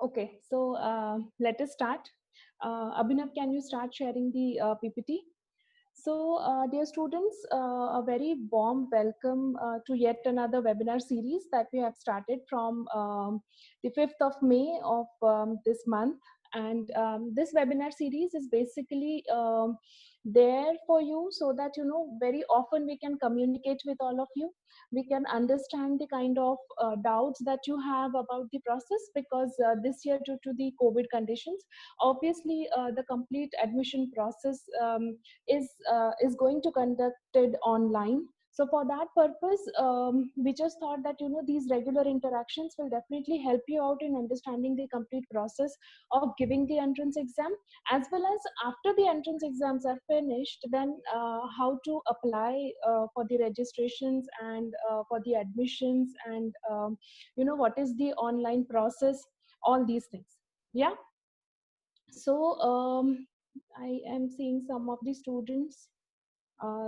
Okay, so let us start. Abhinav, can you start sharing the PPT? So, dear students, a very warm welcome to yet another webinar series that we have started from the 5th of May of this month. And this webinar series is basically there for you so that, you know, very often we can communicate with all of you. We can understand the kind of doubts that you have about the process, because this year, due to the COVID conditions, obviously the complete admission process is going to conducted online. So for that purpose, we just thought that, you know, these regular interactions will definitely help you out in understanding the complete process of giving the entrance exam, as well as after the entrance exams are finished, then how to apply for the registrations and for the admissions, and you know, what is the online process, all these things. Yeah. So I am seeing some of the students,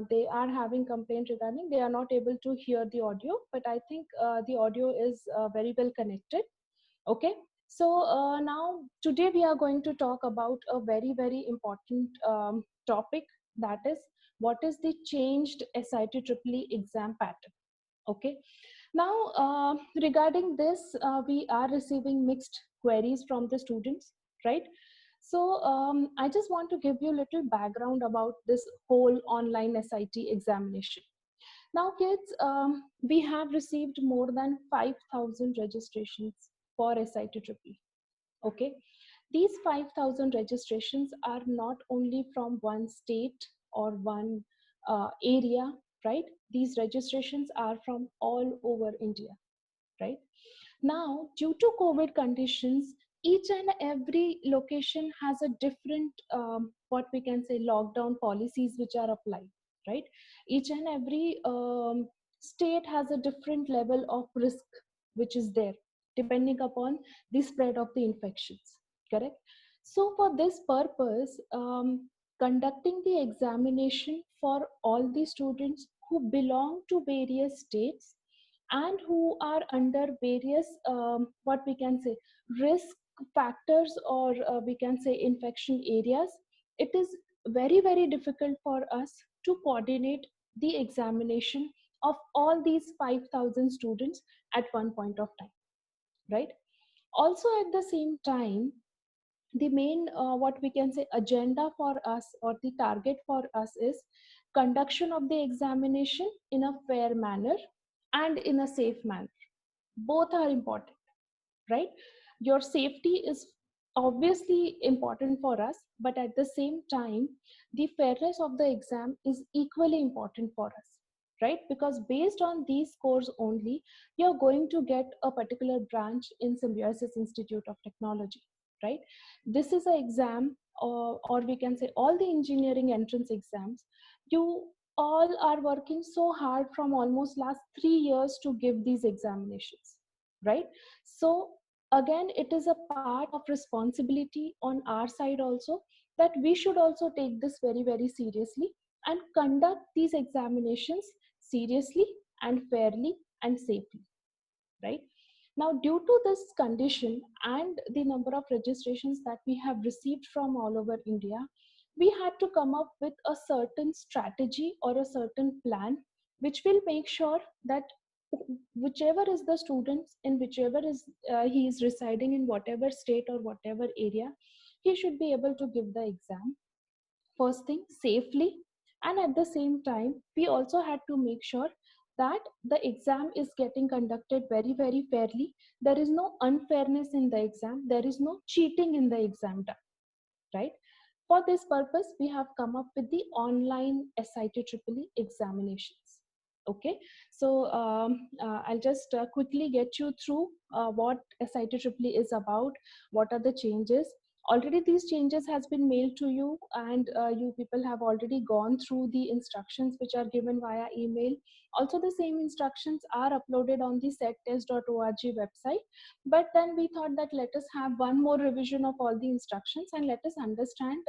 they are having complaint regarding they are not able to hear the audio, but I think the audio is very well connected. Okay. So now today we are going to talk about a very, very important topic, that is, what is the changed SIT EEE exam pattern. Okay. Now, regarding this, we are receiving mixed queries from the students, right? So I just want to give you a little background about this whole online SIT examination. Now, kids, we have received more than 5,000 registrations for SIT EEE. Okay. These 5,000 registrations are not only from one state or one area, right? These registrations are from all over India, right? Now, due to COVID conditions, each and every location has a different, what we can say, lockdown policies which are applied, right? Each and every state has a different level of risk which is there, depending upon the spread of the infections, correct? So, for this purpose, conducting the examination for all the students who belong to various states and who are under various what we can say, risk factors, or we can say infection areas, it is very, very difficult for us to coordinate the examination of all these 5,000 students at one point of time, right? Also, at the same time, the main what we can say agenda for us, or the target for us, is conduction of the examination in a fair manner and in a safe manner. Both are important, right? Your safety is obviously important for us, but at the same time, the fairness of the exam is equally important for us, right? Because based on these scores only, you're going to get a particular branch in Symbiosis Institute of Technology, right? This is an exam, or we can say all the engineering entrance exams. You all are working so hard from almost last 3 years to give these examinations, right? So again, it is a part of responsibility on our side also, that we should also take this very, very seriously and conduct these examinations seriously and fairly and safely, right? Now, due to this condition and the number of registrations that we have received from all over India, we had to come up with a certain strategy or a certain plan which will make sure that whichever is the students in whichever is he is residing in whatever state or whatever area, he should be able to give the exam, first thing, safely. And at the same time, we also had to make sure that the exam is getting conducted very, very fairly. There is no unfairness in the exam, there is no cheating in the exam done, right? For this purpose, we have come up with the online SIT EEE examinations. Okay, so I'll just quickly get you through what SIT EEE is about, what are the changes. Already these changes has been mailed to you, and you people have already gone through the instructions which are given via email. Also, the same instructions are uploaded on the settest.org website, but then we thought that let us have one more revision of all the instructions, and let us understand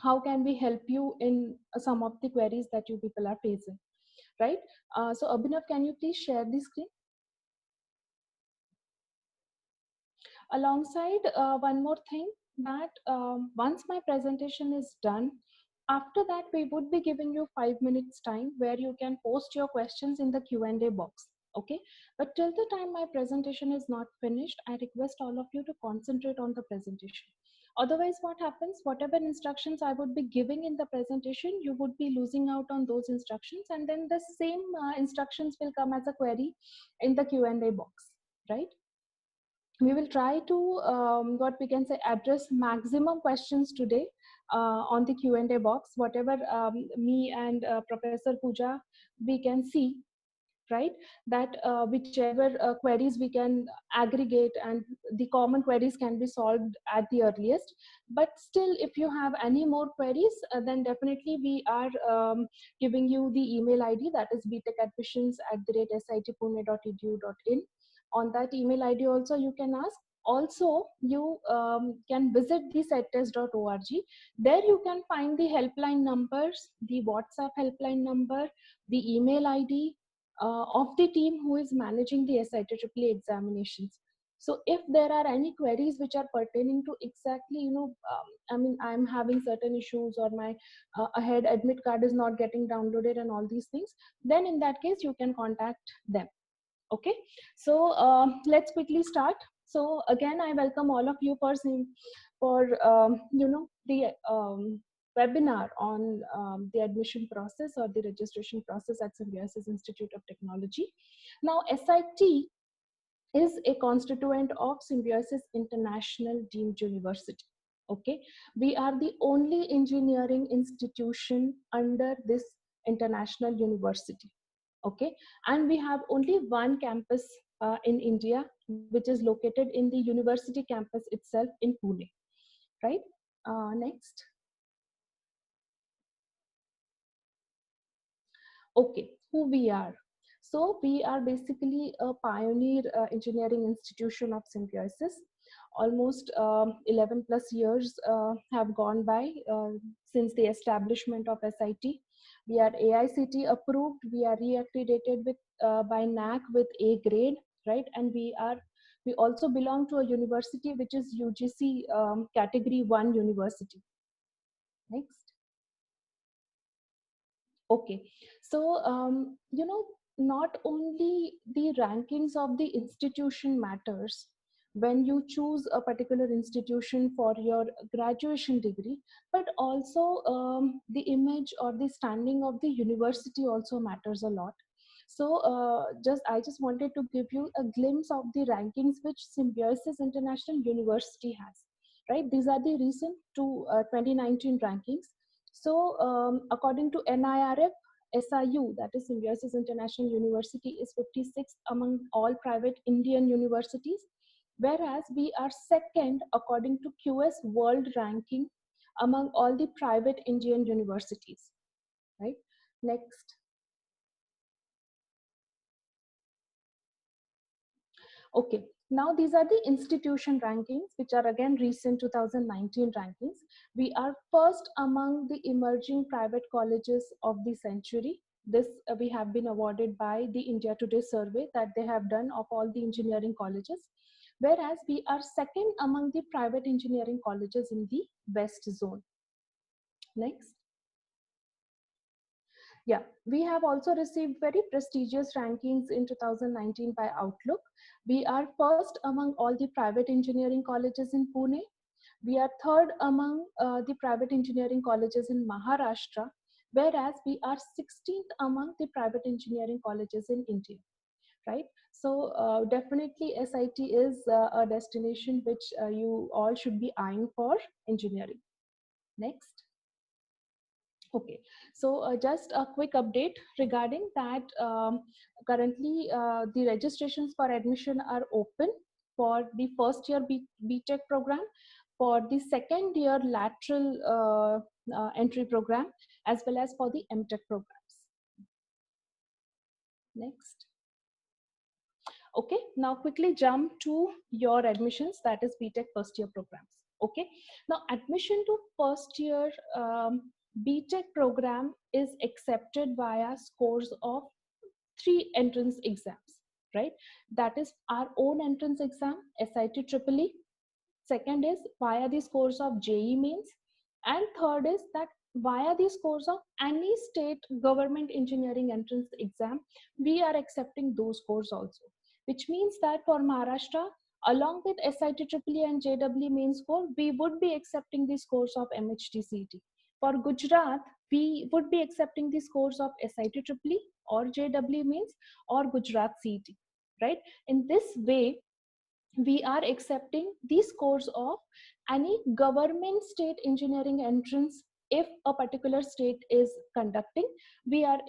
how can we help you in some of the queries that you people are facing. right? So Abhinav, can you please share the screen? Alongside, one more thing, that once my presentation is done, after that we would be giving you 5 minutes time where you can post your questions in the Q&A box. Okay, but till the time my presentation is not finished, I request all of you to concentrate on the presentation. Otherwise, what happens, whatever instructions I would be giving in the presentation, you would be losing out on those instructions, and then the same instructions will come as a query in the Q&A box, right? We will try to what we can say, address maximum questions today on the Q&A box, whatever me and Professor Pooja we can see, right? That whichever queries we can aggregate, and the common queries can be solved at the earliest. But still, if you have any more queries, then definitely we are giving you the email ID, that is btechadmissions@sitpune.edu.in. On that email ID also you can ask. Also, you can visit the settest.org. There you can find the helpline numbers, the WhatsApp helpline number, the email ID of the team who is managing the SIT EEE examinations. So if there are any queries which are pertaining to exactly, I mean, I'm having certain issues, or my ahead admit card is not getting downloaded and all these things, then in that case you can contact them. Okay, so let's quickly start. So again, I welcome all of you for the webinar on the admission process or the registration process at Symbiosis Institute of Technology. Now, SIT is a constituent of Symbiosis International Deemed University. Okay, we are the only engineering institution under this international university. Okay, and we have only one campus in India, which is located in the university campus itself in Pune, right? Next. Okay, who we are. So we are basically a pioneer engineering institution of Symbiosis. Almost 11 plus years have gone by since the establishment of SIT. We are AICT approved. We are reaccredited with by NAAC with A grade, right? And we also belong to a university which is UGC category 1 university. Next. Okay, so not only the rankings of the institution matters when you choose a particular institution for your graduation degree, but also the image or the standing of the university also matters a lot. So I just wanted to give you a glimpse of the rankings which Symbiosis International University has. Right, these are the recent 2019 rankings. So according to NIRF, SIU, that is Symbiosis International University, is 56th among all private Indian universities, whereas we are second according to QS World Ranking among all the private Indian universities. Right. Next. Okay, now these are the institution rankings, which are again recent 2019 rankings. We are first among the emerging private colleges of the century. This we have been awarded by the India Today survey that they have done of all the engineering colleges. Whereas we are second among the private engineering colleges in the West zone. Next. Yeah, we have also received very prestigious rankings in 2019 by Outlook. We are first among all the private engineering colleges in Pune. We are third among the private engineering colleges in Maharashtra, whereas we are 16th among the private engineering colleges in India, right? So definitely SIT is a destination which you all should be eyeing for engineering. Next. Okay, so just a quick update regarding that. Currently, the registrations for admission are open for the first year BTech program, for the second year lateral entry program, as well as for the MTech programs. Next. Okay, now quickly jump to your admissions, that is BTech first year programs. Okay, now admission to first year BTech program is accepted via scores of 3 entrance exams, right? That is our own entrance exam, SIT EEE. Second is via the scores of JEE mains. And third is that via the scores of any state government engineering entrance exam, we are accepting those scores also. Which means that for Maharashtra, along with SIT EEE and JEE main score, we would be accepting the scores of MHT CET. For Gujarat, we would be accepting the scores of SIT EEE or JEE mains or Gujarat CET, right? In this way, we are accepting the scores of any government state engineering entrance. If a particular state is conducting, we are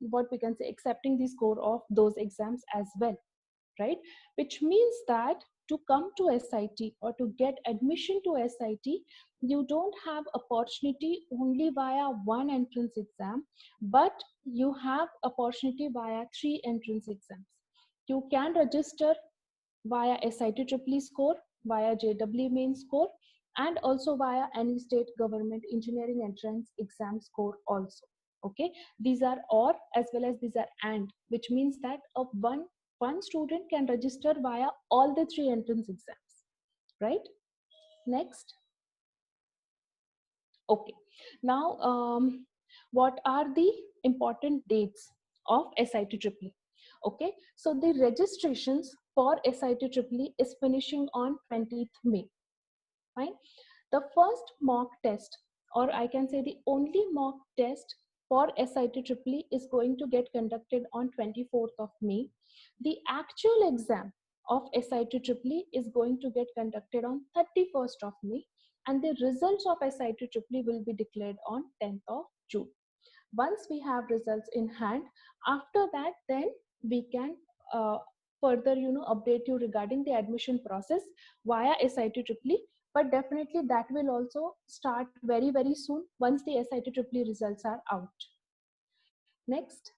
what we can say, accepting the score of those exams as well, right? Which means that to come to SIT or to get admission to SIT, you don't have opportunity only via one entrance exam, but you have opportunity via 3 entrance exams. You can register via SIT EEE score, via JEE main score, and also via any state government engineering entrance exam score also. Okay, these are or as well as these are and, which means that one student can register via all the 3 entrance exams, right? Next. Okay, now what are the important dates of SIT EEE? Okay, so the registrations for SIT EEE is finishing on 20th May. Fine. The first mock test, or I can say the only mock test for SIT EEE is going to get conducted on 24th of May. The actual exam of SIT EEE is going to get conducted on 31st of May, and the results of SIT EEE will be declared on 10th of June. Once we have results in hand, after that, then we can further update you regarding the admission process via SIT EEE. But definitely that will also start very, very soon once the SIT EEE results are out. Next.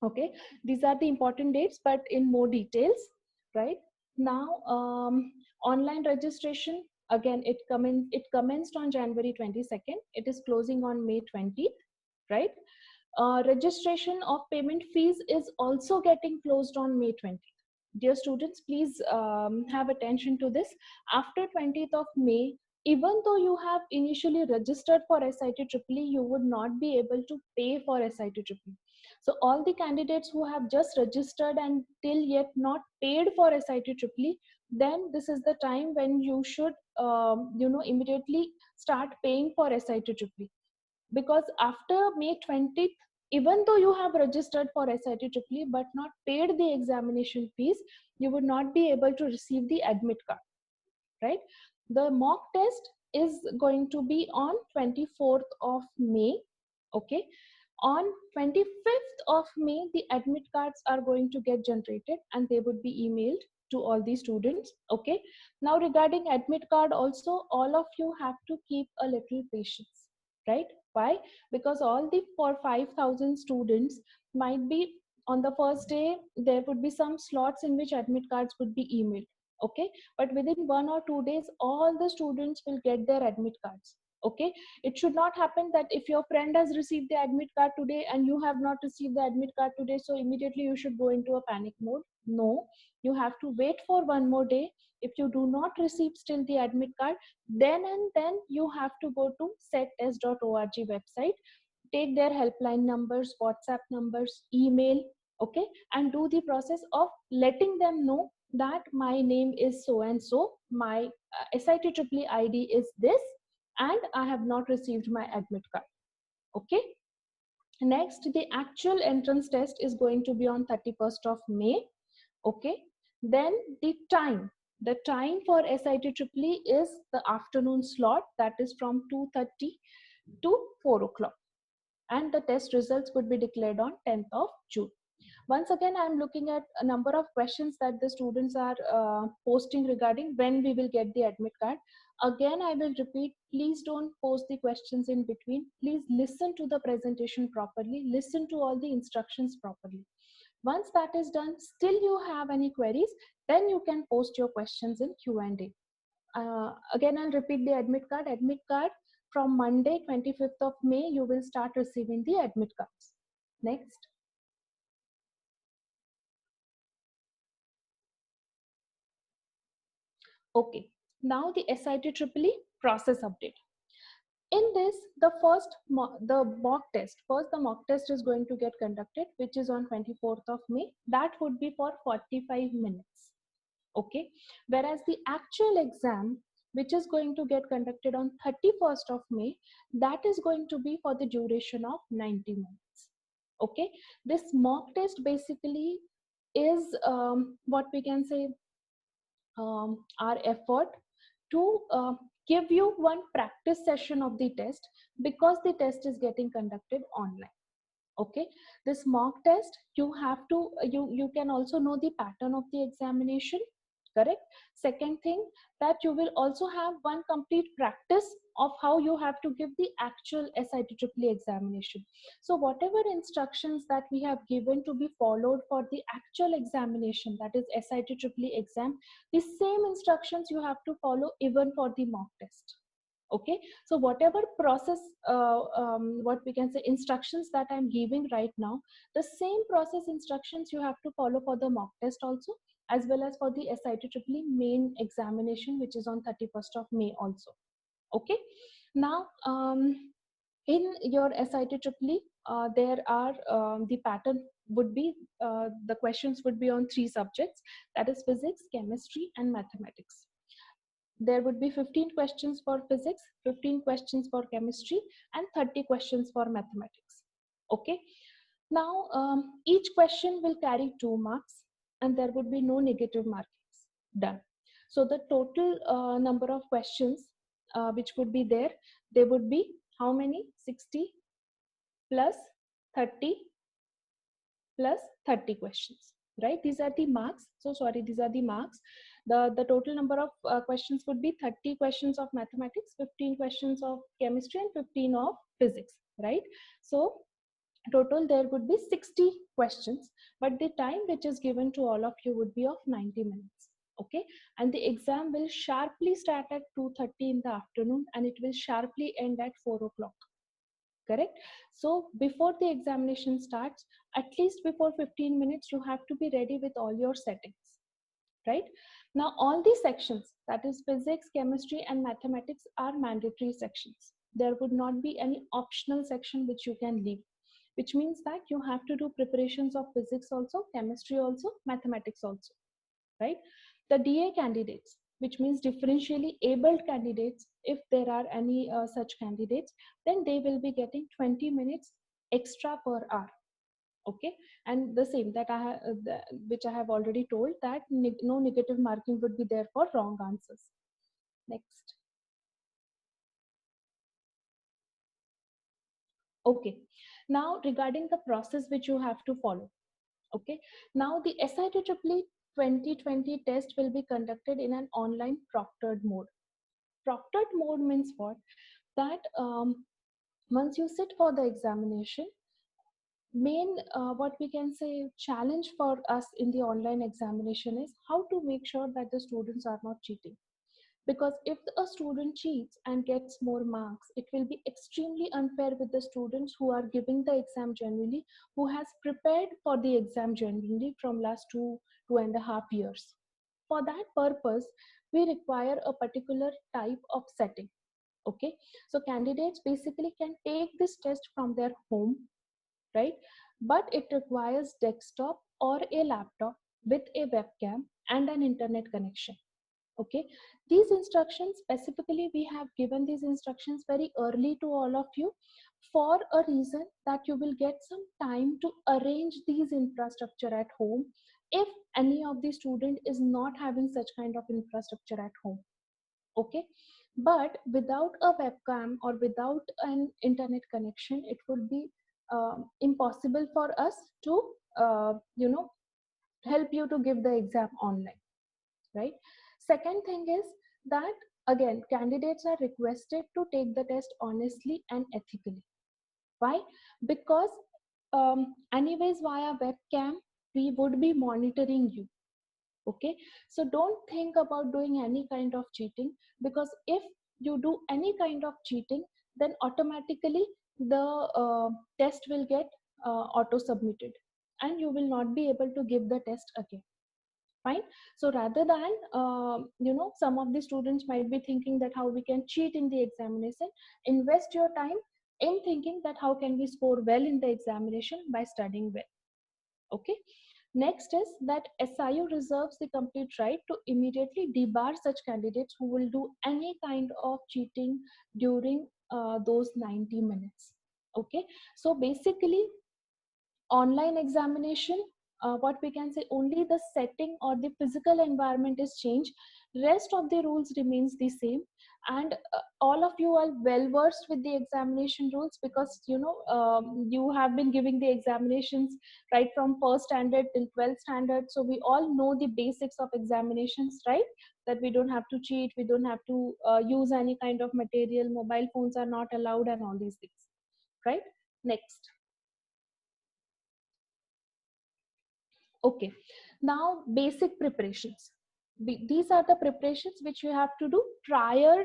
Okay, these are the important dates, but in more details, right? Now, online registration, again, it commenced on January 22nd. It is closing on May 20th, right? Registration of payment fees is also getting closed on May 20th. Dear students, please have attention to this. After 20th of May, even though you have initially registered for SIT EEE, you would not be able to pay for SIT EEE. So all the candidates who have just registered and till yet not paid for SIT EEE, then this is the time when you should immediately start paying for SIT EEE. Because after May 20th, even though you have registered for SIT EEE but not paid the examination fees, you would not be able to receive the admit card, right? The mock test is going to be on 24th of May. Okay, on 25th of May, the admit cards are going to get generated and they would be emailed to all the students. Okay, now regarding admit card also, all of you have to keep a little patience, right? Why? Because all the for 5,000 students, might be on the first day there would be some slots in which admit cards would be emailed. Okay, but within 1 or 2 days, all the students will get their admit cards. Okay, it should not happen that if your friend has received the admit card today and you have not received the admit card today, so immediately you should go into a panic mode. No, you have to wait for 1 more day. If you do not receive still the admit card, then and then you have to go to settest.org website, take their helpline numbers, WhatsApp numbers, email, okay, and do the process of letting them know that my name is so and so, my SIT EEE ID is this, and I have not received my admit card. Okay. Next, the actual entrance test is going to be on 31st of May. Okay. Then the time for SIT EEE is the afternoon slot, that is from 2:30 to 4 o'clock. And the test results would be declared on 10th of June. Once again, I'm looking at a number of questions that the students are posting regarding when we will get the admit card. Again, I will repeat, please don't post the questions in between. Please listen to the presentation properly, listen to all the instructions properly. Once that is done, still you have any queries, then you can post your questions in Q&A. Again, I'll repeat the admit card. Admit card from Monday 25th of May you will start receiving the admit cards. Next. Okay, now the SIT-EEE process update. In this, the mock test is going to get conducted, which is on 24th of May. That would be for 45 minutes. Okay, whereas the actual exam, which is going to get conducted on 31st of May, that is going to be for the duration of 90 minutes. Okay, this mock test basically is what we can say our effort to give you one practice session of the test, because the test is getting conducted online. Okay, this mock test, you have to you can also know the pattern of the examination, correct? Second thing, that you will also have one complete practice of how you have to give the actual SIT-EEE examination. So whatever instructions that we have given to be followed for the actual examination, that is SIT-EEE exam, the same instructions you have to follow even for the mock test. Okay, so whatever process what we can say instructions that I'm giving right now, the same process instructions you have to follow for the mock test also, as well as for the SIT-EEE main examination, which is on 31st of May also. Okay, now in your SIT-EEE there are the pattern would be the questions would be on 3 subjects, that is physics, chemistry and mathematics. There would be 15 questions for physics, 15 questions for chemistry, and 30 questions for mathematics. Okay. Now, each question will carry 2 marks, and there would be no negative markings. Done. So the total number of questions which would be there, they would be how many? 60 plus 30 plus 30 questions, right? These are the marks. So sorry, these are the marks. The total number of questions would be 30 questions of mathematics, 15 questions of chemistry, and 15 of physics, right? So total there would be 60 questions, but the time which is given to all of you would be of 90 minutes. Okay, and the exam will sharply start at 2:30 in the afternoon, and it will sharply end at 4 o'clock. Correct? So before the examination starts, at least before 15 minutes, you have to be ready with all your settings, right? Now, all these sections, that is physics, chemistry, and mathematics, are mandatory sections. There would not be any optional section which you can leave, which means that you have to do preparations of physics also, chemistry also, mathematics also, right? The DA candidates, which means differentially abled candidates, if there are any such candidates, then they will be getting 20 minutes extra per hour. Okay, and the same that which I have already told, that no negative marking would be there for wrong answers. Next. Okay, now regarding the process which you have to follow. Okay, now the SIT-EEE 2020 test will be conducted in an online proctored mode. Proctored mode means what? That once you sit for the examination, main what we can say challenge for us in the online examination is how to make sure that the students are not cheating. Because if a student cheats and gets more marks, it will be extremely unfair with the students who are giving the exam genuinely, who has prepared for the exam genuinely from last 2.5 years. For that purpose, we require a particular type of setting. Okay, so candidates basically can take this test from their home, right? But it requires desktop or a laptop with a webcam and an internet connection. Okay, these instructions specifically, we have given these instructions very early to all of you for a reason that you will get some time to arrange these infrastructure at home if any of the student is not having such kind of infrastructure at home. Okay, but without a webcam or without an internet connection, it would be impossible for us to help you to give the exam online, right? Second thing is that again, candidates are requested to take the test honestly and ethically. Why? Because anyways via webcam we would be monitoring you. Okay, so don't think about doing any kind of cheating, because if you do any kind of cheating, then automatically the test will get auto submitted, and you will not be able to give the test again. Fine. So rather than some of the students might be thinking that how we can cheat in the examination, invest your time in thinking that how can we score well in the examination by studying well. Okay. Next is that SIU reserves the complete right to immediately debar such candidates who will do any kind of cheating during those 90 minutes. Okay. So basically, online examination, what we can say, only the setting or the physical environment is changed, rest of the rules remains the same. And all of you are well versed with the examination rules, because you have been giving the examinations right from first standard till 12th standard, so we all know the basics of examinations, right? That we don't have to cheat, we don't have to use any kind of material, mobile phones are not allowed, and all these things, right? Next. Okay, now basic preparations. These are the preparations which you have to do prior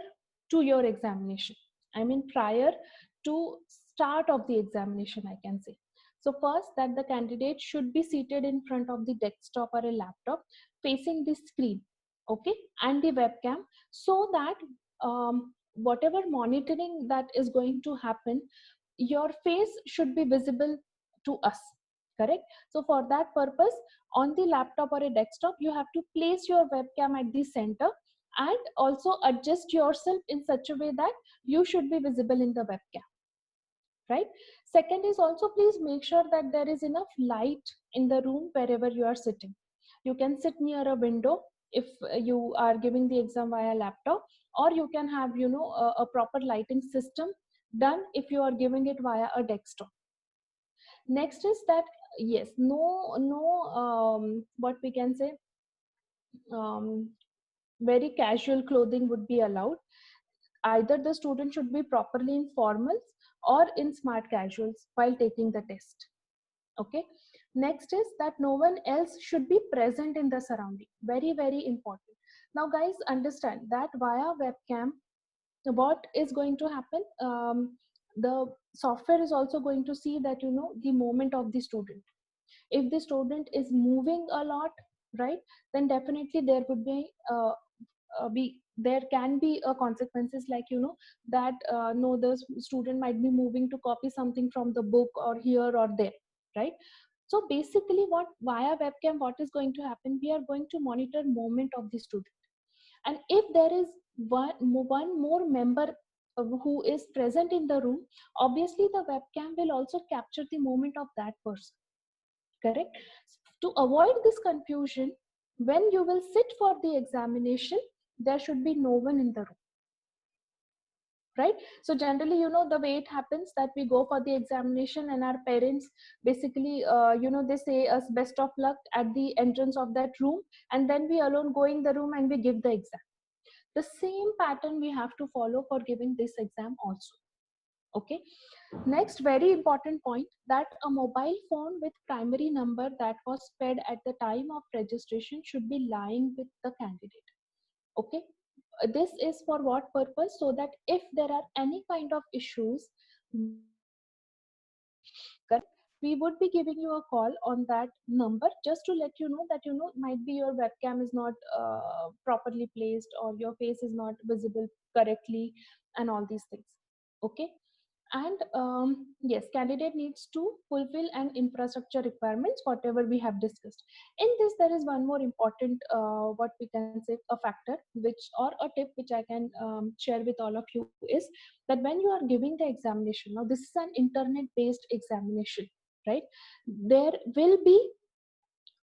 to your examination. I mean, prior to start of the examination, I can say. So first, that the candidate should be seated in front of the desktop or a laptop facing the screen, okay, and the webcam, so that whatever monitoring that is going to happen, your face should be visible to us, correct? So for that purpose, on the laptop or a desktop, you have to place your webcam at the center, and also adjust yourself in such a way that you should be visible in the webcam, right? Second is also, please make sure that there is enough light in the room wherever you are sitting. You can sit near a window if you are giving the exam via laptop, or you can have a proper lighting system done if you are giving it via a desktop. Next is that, yes, no, what we can say, um, very casual clothing would be allowed. Either the student should be properly in formals or in smart casuals while taking the test. Okay. Next is that no one else should be present in the surrounding. Very, very important. Now guys, understand that via webcam, what is going to happen, the software is also going to see that the moment of the student. If the student is moving a lot, right, then definitely there would be there can be consequences, like that no, the student might be moving to copy something from the book or here or there, right? So basically, what via webcam, what is going to happen, we are going to monitor movement of the student. And if there is one more member who is present in the room, obviously the webcam will also capture the movement of that person, correct? To avoid this confusion, when you will sit for the examination, there should be no one in the room, right? So generally, the way it happens, that we go for the examination and our parents basically they say us best of luck at the entrance of that room, and then we alone go in the room and we give the exam. The same pattern we have to follow for giving this exam also. Okay. Next, very important point, that a mobile phone with primary number that was fed at the time of registration should be lying with the candidate. Okay. This is for what purpose? So that if there are any kind of issues, correct, we would be giving you a call on that number, just to let you know that might be your webcam is not properly placed, or your face is not visible correctly, and all these things. Okay. And yes, candidate needs to fulfill an infrastructure requirements, whatever we have discussed. In this, there is one more important what we can say, a factor, which, or a tip which I can share with all of you, is that when you are giving the examination, now this is an internet based examination, right? There will be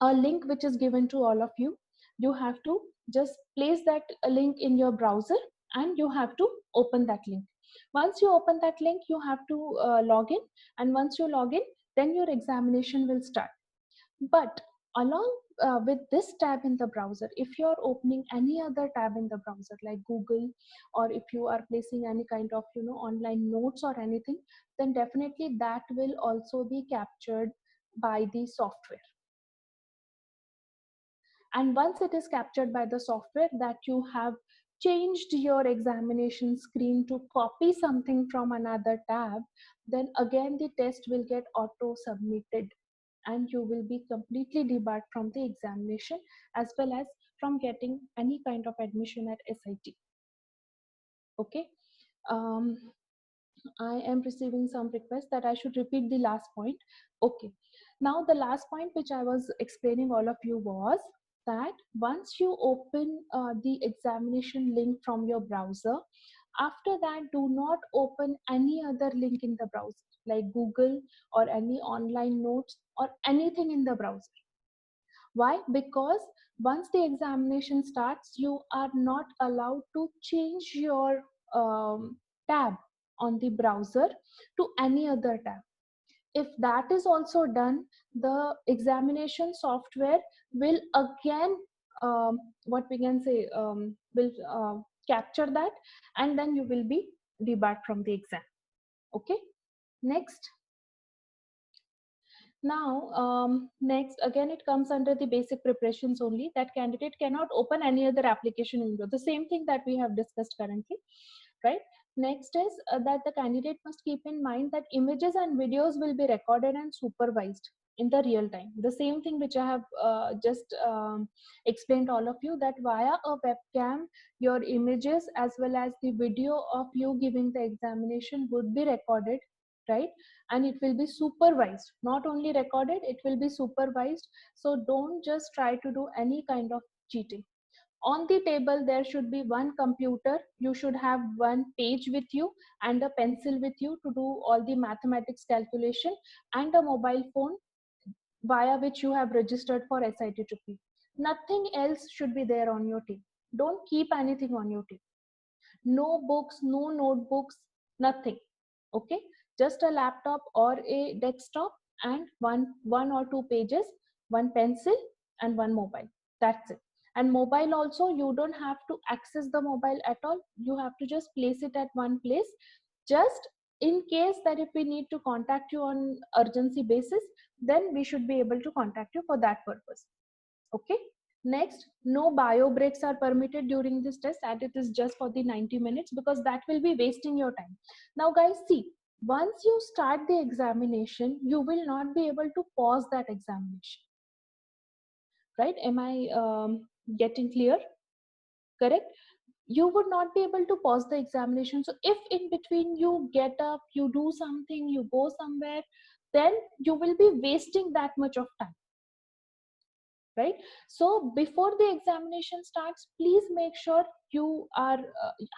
a link which is given to all of you. You have to just place that link in your browser, and you have to open that link. Once you open that link, you have to log in, and once you log in, then your examination will start. But along with this tab in the browser, if you are opening any other tab in the browser like Google, or if you are placing any kind of online notes or anything, then definitely that will also be captured by the software. And once it is captured by the software that you have changed your examination screen to copy something from another tab, then again the test will get auto submitted and you will be completely debarred from the examination as well as from getting any kind of admission at SIT. Okay. um, I am receiving some requests that I should repeat the last point. Okay. Now the last point which I was explaining all of you was that once you open the examination link from your browser, after that do not open any other link in the browser like Google or any online notes or anything in the browser. Why? Because once the examination starts, you are not allowed to change your tab on the browser to any other tab. If that is also done, the examination software will again, what we can say, will capture that, and then you will be debarred from the exam. Okay. Next. Now, next, again, it comes under the basic preparations only, that candidate cannot open any other application window. The same thing that we have discussed currently, right? Next is that the candidate must keep in mind that images and videos will be recorded and supervised in the real time. The same thing which I have just explained all of you, that via a webcam, your images as well as the video of you giving the examination would be recorded, right? And it will be supervised, not only recorded, it will be supervised. So don't just try to do any kind of cheating. On the table there should be one computer, you should have one page with you and a pencil with you to do all the mathematics calculation, and a mobile phone via which you have registered for SIT-Triple. Nothing else should be there on your table. Don't keep anything on your table. No books, no notebooks, nothing. Okay, just a laptop or a desktop and one or two pages, one pencil and one mobile. That's it. And mobile also, you don't have to access the mobile at all. You have to just place it at one place, just in case that if we need to contact you on urgency basis, then we should be able to contact you for that purpose. Okay. Next, no bio breaks are permitted during this test, and it is just for the 90 minutes because that will be wasting your time. Now guys, see, once you start the examination, you will not be able to pause that examination, right? Am I getting clear? Correct? You would not be able to pause the examination. So if in between you get up, you do something, you go somewhere, then you will be wasting that much of time, right? So before the examination starts, please make sure you are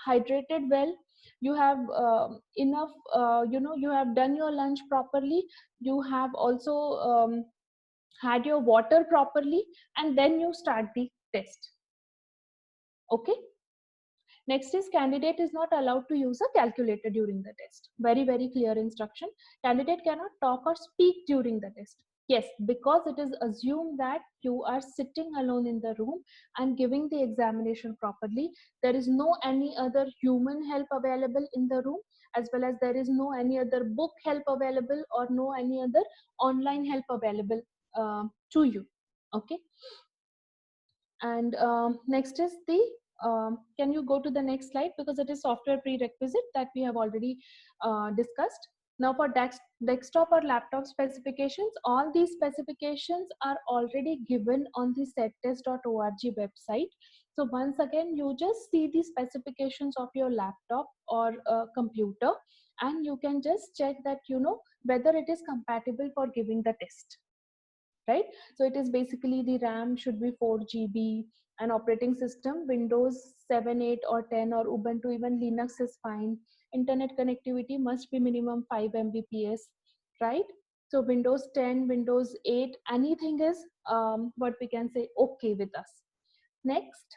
hydrated well, you have enough, you have done your lunch properly, you have also had your water properly, and then you start the test. Okay. Next is, candidate is not allowed to use a calculator during the test. Very, very clear instruction. Candidate cannot talk or speak during the test. Yes, because it is assumed that you are sitting alone in the room and giving the examination properly. There is no any other human help available in the room, as well as there is no any other book help available or no any other online help available to you. Okay. And next is the, can you go to the next slide, because it is software prerequisite that we have already discussed. Now for desktop or laptop specifications, all these specifications are already given on the settest.org website. So once again, you just see the specifications of your laptop or computer, and you can just check that, whether it is compatible for giving the test. Right? So it is basically, the RAM should be 4 GB, and operating system Windows 7, 8 or 10 or Ubuntu, even Linux is fine. Internet connectivity must be minimum 5 Mbps, right? So Windows 10, Windows 8, anything is what we can say okay with us. Next,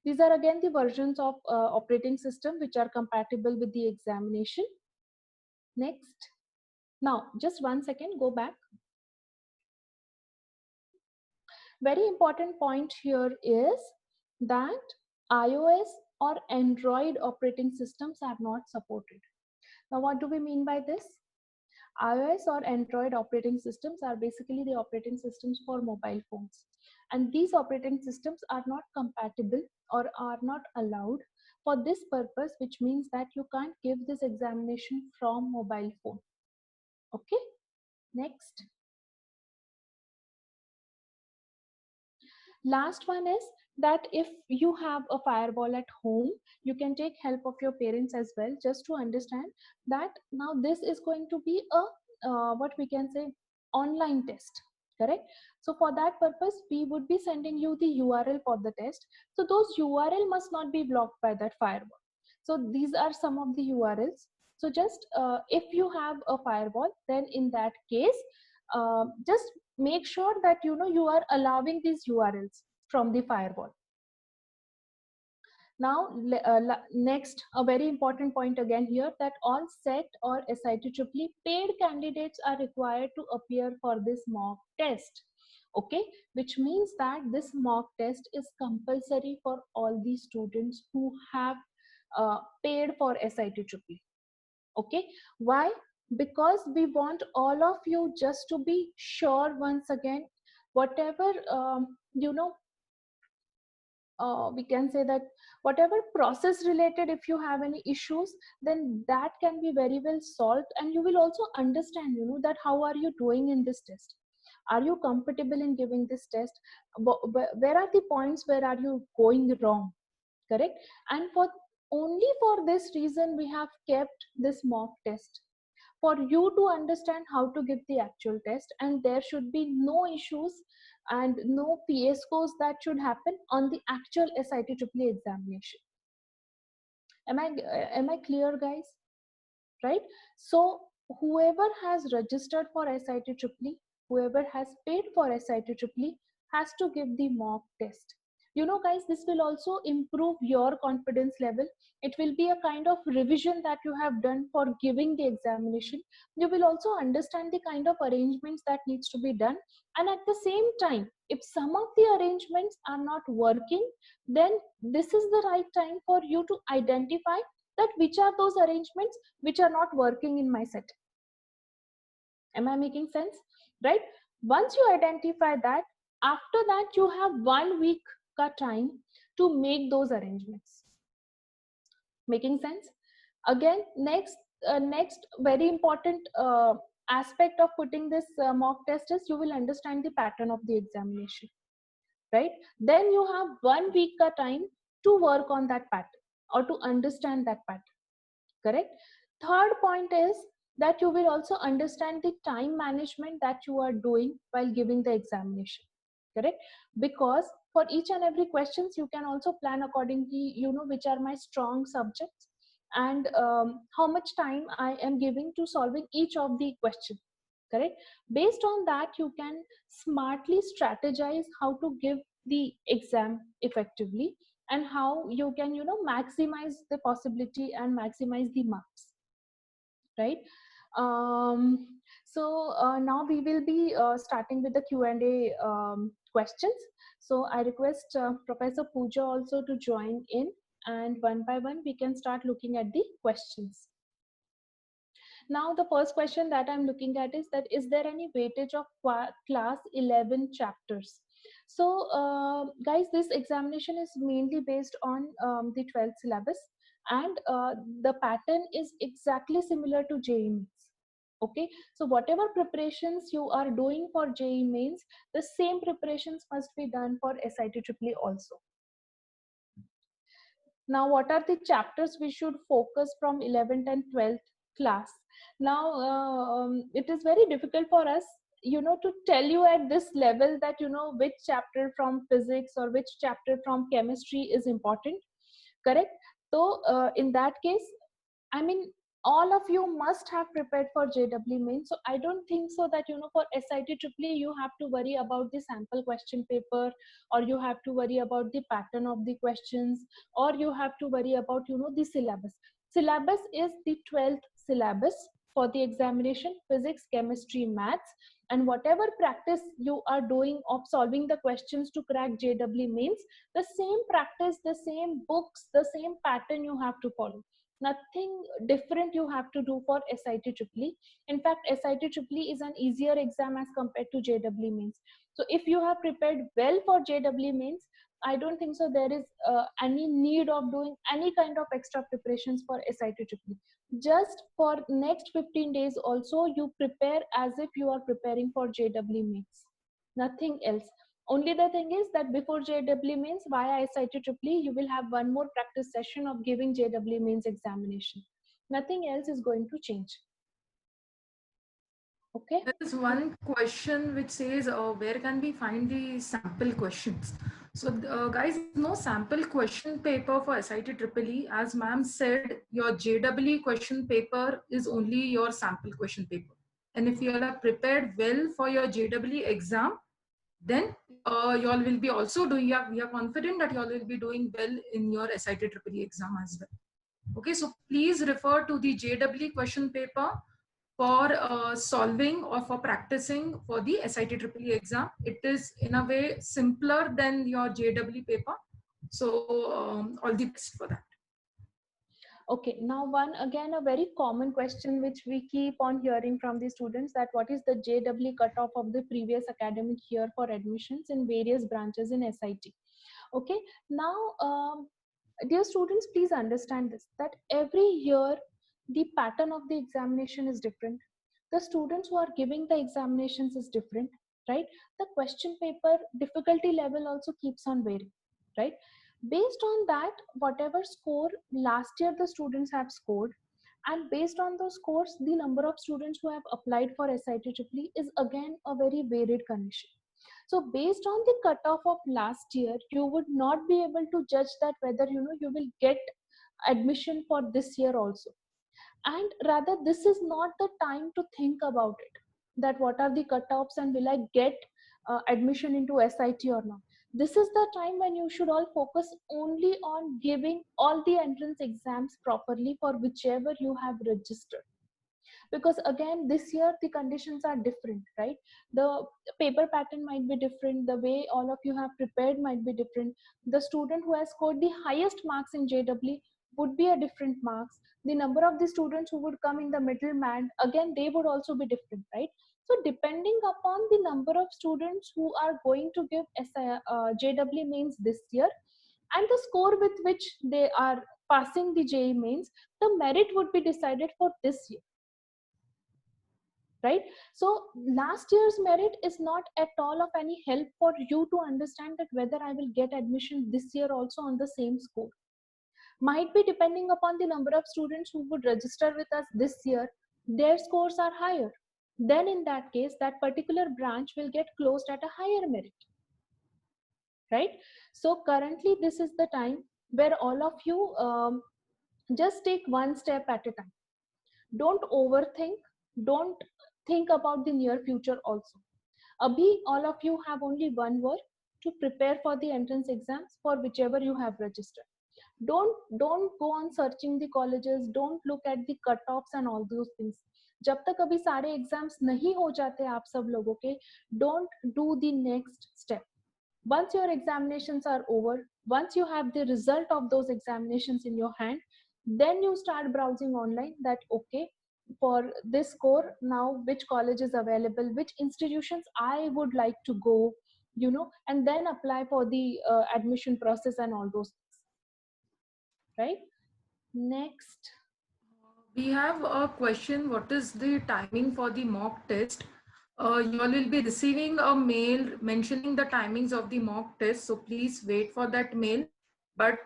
these are again the versions of operating system which are compatible with the examination. Next. Now, just 1 second, go back. Very important point here is that iOS or Android operating systems are not supported. Now, what do we mean by this? iOS or Android operating systems are basically the operating systems for mobile phones. And these operating systems are not compatible or are not allowed for this purpose, which means that you can't give this examination from mobile phone. Okay, next. Last one is that if you have a firewall at home, you can take help of your parents as well, just to understand that now this is going to be a what we can say online test, correct? So for that purpose we would be sending you the URL for the test. So those URL must not be blocked by that firewall. So these are some of the URLs. So just if you have a firewall, then in that case just make sure that you are allowing these URLs from the firewall. Now next, a very important point again here, that all SET or SIT-EEE paid candidates are required to appear for this mock test. Okay, which means that this mock test is compulsory for all the students who have paid for SIT-EEE. Okay, why? Because we want all of you just to be sure once again, whatever we can say that whatever process related, if you have any issues, then that can be very well solved, and you will also understand that how are you doing in this test. Are you comfortable in giving this test? Where are the points where are you going wrong, correct? And for only for this reason we have kept this mock test, for you to understand how to give the actual test, and there should be no issues and no fiascos that should happen on the actual SIT-EEE examination. Am I clear, guys? Right? So whoever has registered for SIT-EEE, whoever has paid for SIT-EEE has to give the mock test. Guys, this will also improve your confidence level. It will be a kind of revision that you have done for giving the examination. You will also understand the kind of arrangements that needs to be done. And at the same time, if some of the arrangements are not working, then this is the right time for you to identify that which are those arrangements which are not working in my set. Am I making sense? Right? Once you identify that, after that you have 1 week ka time to make those arrangements. Making sense? Again, next very important aspect of putting this mock test is you will understand the pattern of the examination, right? Then you have 1 week ka time to work on that pattern or to understand that pattern, correct? Third point is that you will also understand the time management that you are doing while giving the examination, correct? Because for each and every questions you can also plan accordingly, which are my strong subjects, and how much time I am giving to solving each of the questions, correct? Based on that you can smartly strategize how to give the exam effectively, and how you can maximize the possibility and maximize the marks, right? So now we will be starting with the Q&A questions. So I request Professor Pooja also to join in, and one by one we can start looking at the questions. Now the first question that I'm looking at is that, is there any weightage of class 11 chapters? So guys, this examination is mainly based on the 12th syllabus, and the pattern is exactly similar to JEE Mains. Okay, so whatever preparations you are doing for JEE Mains, the same preparations must be done for SIT-EEE also. Now, what are the chapters we should focus from 11th and 12th class? Now, it is very difficult for us, to tell you at this level that, which chapter from physics or which chapter from chemistry is important, correct? So, in that case, I mean, all of you must have prepared for JEE Mains. So I don't think so that, for SIT-EEE, you have to worry about the sample question paper, or you have to worry about the pattern of the questions, or you have to worry about, the syllabus. Syllabus is the 12th syllabus for the examination: physics, chemistry, maths, and whatever practice you are doing of solving the questions to crack JEE Mains, the same practice, the same books, the same pattern you have to follow. Nothing different you have to do for SIT Triple. In fact, SIT Triple is an easier exam as compared to JEE Mains. So if you have prepared well for JEE Mains, I don't think so there is any need of doing any kind of extra preparations for SIT Triple. Just for next 15 days also, you prepare as if you are preparing for JEE Mains. Nothing else. Only the thing is that before JEE Mains, via SIT Triple, you will have one more practice session of giving JEE Mains examination. Nothing else is going to change. Okay. There is one question which says, where can we find the sample questions? So guys, no sample question paper for SIT Triple E. As ma'am said, your JEE question paper is only your sample question paper. And if you all are prepared well for your JEE exam, then you all will be also doing, we are confident that you all will be doing well in your SIT Triple E exam as well. Okay, so please refer to the JEE question paper for solving or for practicing for the SIT Triple E exam. It is in a way simpler than your JEE paper. So all the best for that. Okay, now one again a very common question which we keep on hearing from the students, that what is the JEE cutoff of the previous academic year for admissions in various branches in SIT. Okay, now dear students, please understand this, that every year the pattern of the examination is different. The students who are giving the examinations is different, right? The question paper difficulty level also keeps on varying, right? Based on that, whatever score last year the students have scored, and based on those scores, the number of students who have applied for SIT Triple is again a very varied condition. So based on the cutoff of last year, you would not be able to judge that whether you will get admission for this year also. And rather, this is not the time to think about it, that what are the cutoffs and will I get admission into SIT or not. This is the time when you should all focus only on giving all the entrance exams properly for whichever you have registered. Because again, this year the conditions are different, right? The paper pattern might be different, the way all of you have prepared might be different. The student who has scored the highest marks in JEE would be a different marks. The number of the students who would come in the middle band, again they would also be different, right? So depending upon the number of students who are going to give JEE Mains this year, and the score with which they are passing the JEE Mains, the merit would be decided for this year, right? So last year's merit is not at all of any help for you to understand that whether I will get admission this year also on the same score. Might be depending upon the number of students who would register with us this year, their scores are higher, then in that case that particular branch will get closed at a higher merit, right? So currently this is the time where all of you just take one step at a time. Don't overthink, don't think about the near future also. Abhi, all of you have only one word: to prepare for the entrance exams for whichever you have registered. Don't go on searching the colleges, don't look at the cutoffs and all those things. जब तक अभी सारे exams नहीं हो जाते आप सब लोगों के, don't do the next step. Once your examinations are over, once you have the result of those examinations in your hand, then you start browsing online that okay, for this score now which college is available, which institutions I would like to go, and then apply for the admission process and all those things, right? Next. We have a question. What is the timing for the mock test? You all will be receiving a mail mentioning the timings of the mock test. So please wait for that mail. But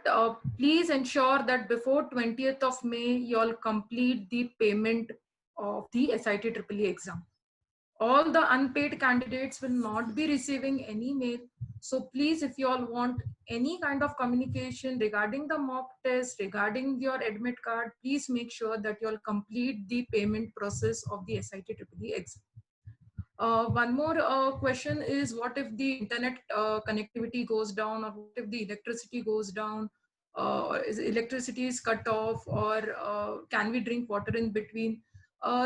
please ensure that before 20th of May, you all complete the payment of the SIT Triple E exam. All the unpaid candidates will not be receiving any mail. So please, if you all want any kind of communication regarding the mock test, regarding your admit card, please make sure that you all complete the payment process of the SIT Triple E exam. One more question is, what if the internet connectivity goes down, or what if the electricity goes down, is electricity is cut off, or can we drink water in between?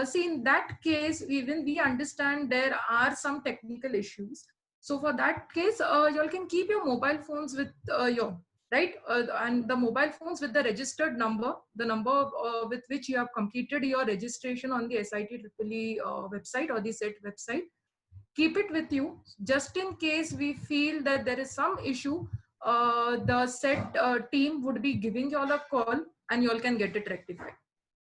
See, in that case, even we understand there are some technical issues. So for that case, you all can keep your mobile phones with you, right? And the mobile phones with the registered number, the number with which you have completed your registration on the SIT-EEE website or the SET website, keep it with you just in case we feel that there is some issue. The SET team would be giving you all a call and you all can get it rectified.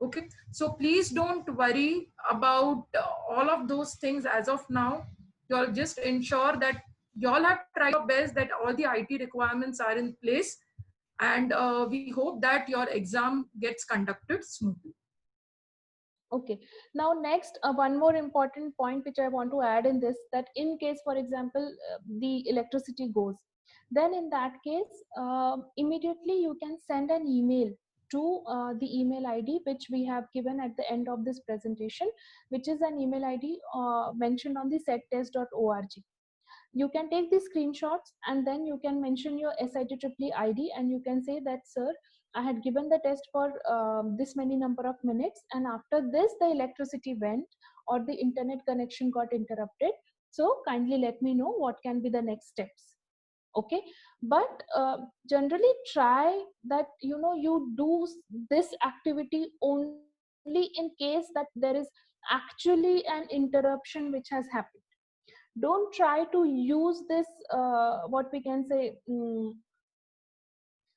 Okay, so please don't worry about all of those things as of now. You all just ensure that you all have tried your best, that all the IT requirements are in place, and we hope that your exam gets conducted smoothly. Okay. Now, next, one more important point which I want to add in this, that in case, for example, the electricity goes, then in that case, immediately you can send an email to the email ID which we have given at the end of this presentation, which is an email ID mentioned on the settest.org. You can take the screenshots and then you can mention your SIT-EEE ID and you can say that, sir, I had given the test for this many number of minutes, and after this the electricity went or the internet connection got interrupted. So kindly let me know what can be the next steps. Okay, but generally try that you do this activity only in case that there is actually an interruption which has happened. Don't try to use this what we can say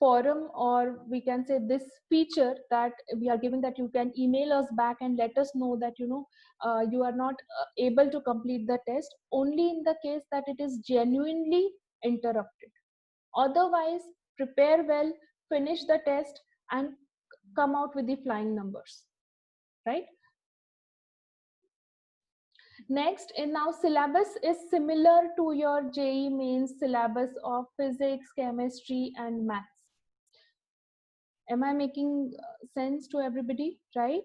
forum, or we can say this feature that we are giving, that you can email us back and let us know that you are not able to complete the test, only in the case that it is genuinely interrupted. Otherwise, prepare well, finish the test, and come out with the flying numbers, right? Next, in now syllabus is similar to your JEE mains syllabus of physics, chemistry, and maths. Am I making sense to everybody, right?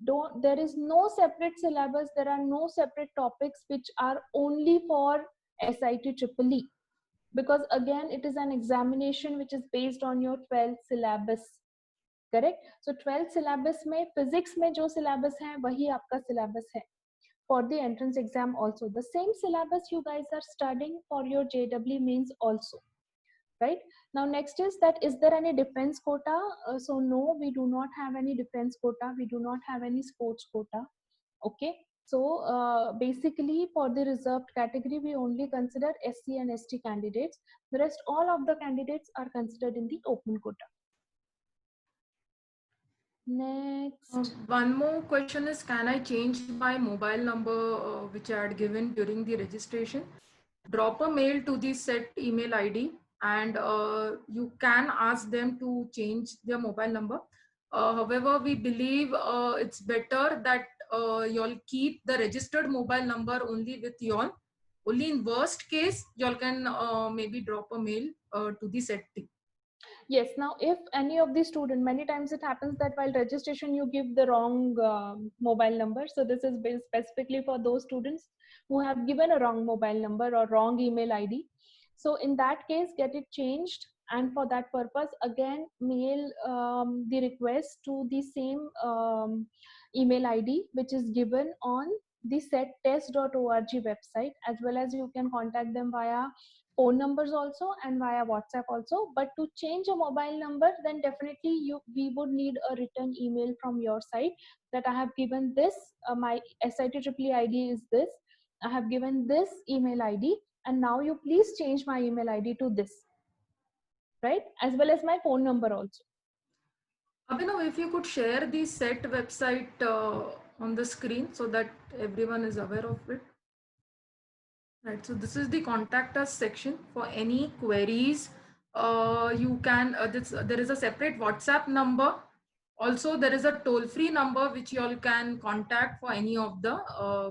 There is no separate syllabus, there are no separate topics which are only for SIT-EEE, because again it is an examination which is based on your 12th syllabus, correct? So 12th syllabus में physics में जो syllabus है वही आपका syllabus है for the entrance exam also. The same syllabus you guys are studying for your JEE mains also, right? Now next is that, is there any defense quota? So no, we do not have any defense quota, we do not have any sports quota. Okay, so basically for the reserved category we only consider SC and ST candidates. The rest all of the candidates are considered in the open quota. Next, one more question is, can I change my mobile number which I had given during the registration? Drop a mail to the SET email ID and you can ask them to change their mobile number. However, we believe it's better that you all keep the registered mobile number only with you all. Only in worst case, you all can maybe drop a mail to the SET team. yes, now if any of the student, many times it happens that while registration you give the wrong mobile number. So this is based specifically for those students who have given a wrong mobile number or wrong email ID. So in that case, get it changed, and for that purpose again mail the request to the same email ID which is given on the settest.org website, as well as you can contact them via phone numbers also and via WhatsApp also. But to change a mobile number, then definitely we would need a written email from your side that I have given this, my SIT-EEE ID is this, I have given this email ID, and now you please change my email ID to this, right? As well as my phone number also. Abhinav, if you could share the SET website on the screen so that everyone is aware of it. Right, so this is the contact us section. For any queries, you can, there is a separate WhatsApp number. Also, there is a toll-free number which you all can contact for any of the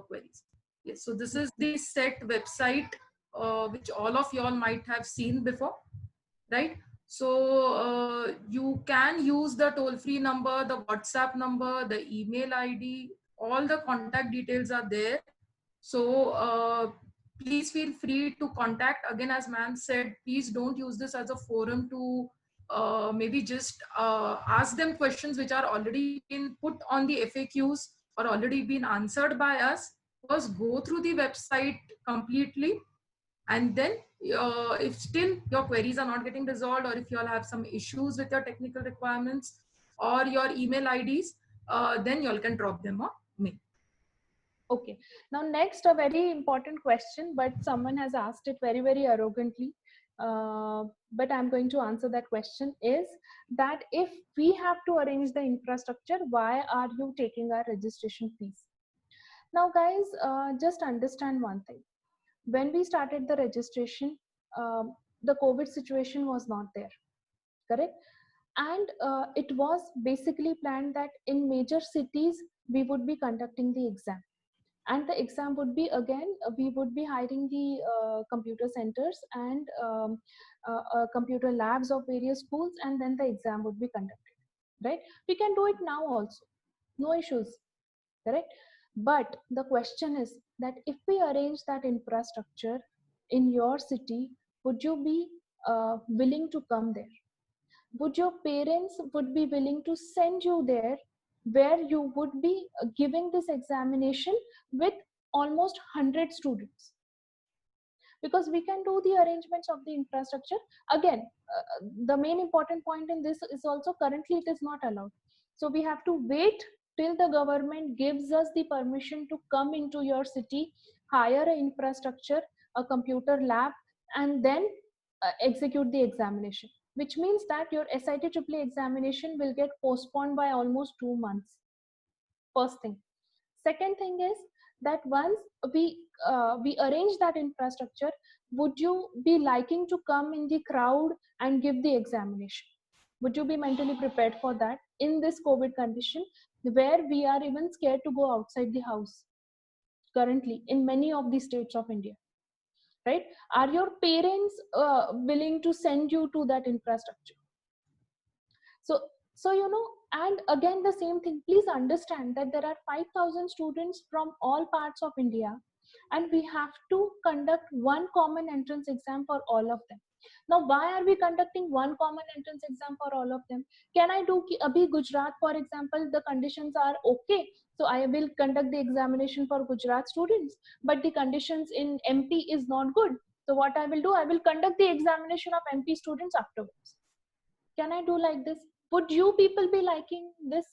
queries. Yes, so this is the SET website which all of you all might have seen before, right? So you can use the toll-free number, the WhatsApp number, the email ID, all the contact details are there. So please feel free to contact. Again, as ma'am said, please don't use this as a forum to maybe just ask them questions which are already been put on the FAQs or already been answered by us. First, go through the website completely And then if still your queries are not getting resolved, or if you all have some issues with your technical requirements or your email IDs, then you all can drop them on me. Okay. Now, next, a very important question, but someone has asked it very, very arrogantly. But I'm going to answer that question is that if we have to arrange the infrastructure, why are you taking our registration fees? Now, guys, just understand one thing. When we started the registration, the COVID situation was not there, correct? And it was basically planned that in major cities, we would be conducting the exam. And the exam would be again, we would be hiring the computer centers and computer labs of various schools, and then the exam would be conducted, right? We can do it now also, no issues, correct? But the question is that if we arrange that infrastructure in your city, would you be willing to come there? Would your parents would be willing to send you there, where you would be giving this examination with almost 100 students? Because we can do the arrangements of the infrastructure. Again, the main important point in this is also currently it is not allowed. So we have to wait till the government gives us the permission to come into your city, hire an infrastructure, a computer lab, and then execute the examination, which means that your SIT EEE examination will get postponed by almost 2 months. First thing. Second thing is that once we arrange that infrastructure, would you be liking to come in the crowd and give the examination? Would you be mentally prepared for that in this COVID condition, where we are even scared to go outside the house currently in many of the states of India, right? Are your parents willing to send you to that infrastructure? So you know, and again the same thing, please understand that there are 5,000 students from all parts of India, and we have to conduct one common entrance exam for all of them. Now, why are we conducting one common entrance exam for all of them? Can I do abhi Gujarat, for example, the conditions are okay, so I will conduct the examination for Gujarat students, but the conditions in MP is not good, so what I will do, I will conduct the examination of MP students afterwards. Can I do like this? Would you people be liking this?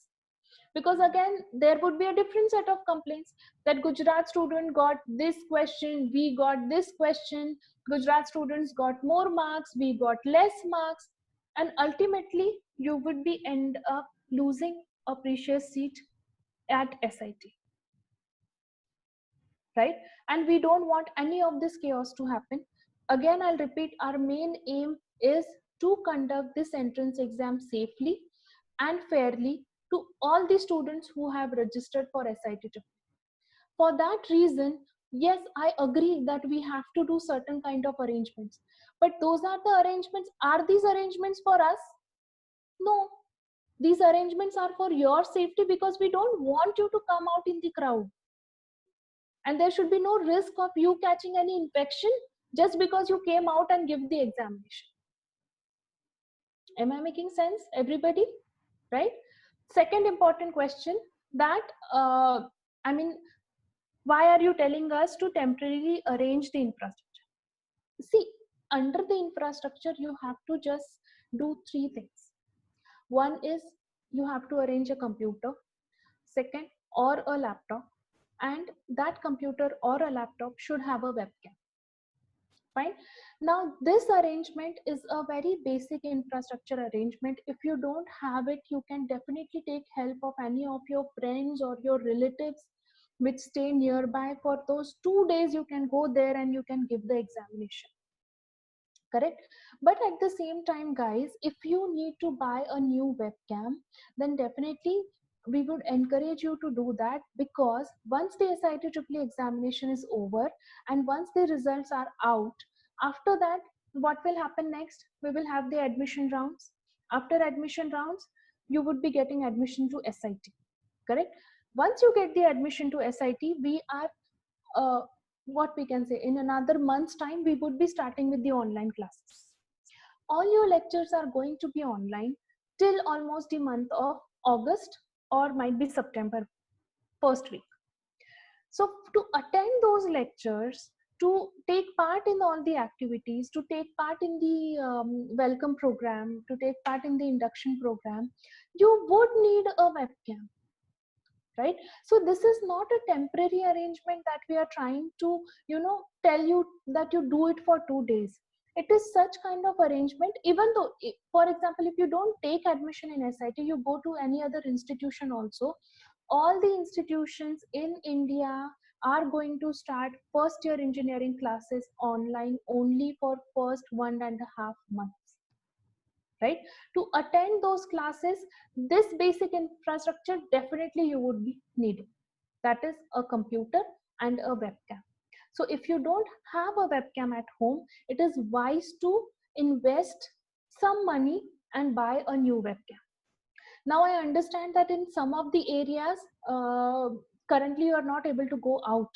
Because again, there would be a different set of complaints that Gujarat student got this question, we got this question, Gujarat students got more marks, we got less marks, and ultimately you would be end up losing a precious seat at SIT, right? And we don't want any of this chaos to happen. Again, I'll repeat, our main aim is to conduct this entrance exam safely and fairly to all the students who have registered for SIT EEE. For that reason, yes, I agree that we have to do certain kind of arrangements, but those are the arrangements. Are these arrangements for us? No, these arrangements are for your safety, because we don't want you to come out in the crowd. And there should be no risk of you catching any infection just because you came out and give the examination. Am I making sense, everybody? Right? Second important question, that I mean, why are you telling us to temporarily arrange the infrastructure? See, under the infrastructure, you have to just do three things. One is you have to arrange a computer, second, or a laptop, and that computer or a laptop should have a webcam. Fine. Now, this arrangement is a very basic infrastructure arrangement. If you don't have it, you can definitely take help of any of your friends or your relatives which stay nearby. For those 2 days, you can go there and you can give the examination. Correct? But at the same time, guys, if you need to buy a new webcam, then definitely we would encourage you to do that, because once the SIT EEE examination is over and once the results are out, after that, what will happen next? We will have the admission rounds. After admission rounds, you would be getting admission to SIT. Correct? Once you get the admission to SIT, we are what we can say, in another month's time, we would be starting with the online classes. All your lectures are going to be online till almost the month of August, or might be September first week. So to attend those lectures, to take part in all the activities, to take part in the welcome program, to take part in the induction program, you would need a webcam, right? So this is not a temporary arrangement that we are trying to, tell you that you do it for 2 days. It is such kind of arrangement, even though, for example, if you don't take admission in SIT, you go to any other institution also, all the institutions in India are going to start first year engineering classes online only for first 1.5 months, right? To attend those classes, this basic infrastructure definitely you would be needing. That is a computer and a webcam. So if you don't have a webcam at home, it is wise to invest some money and buy a new webcam. Now I understand that in some of the areas, currently you are not able to go out,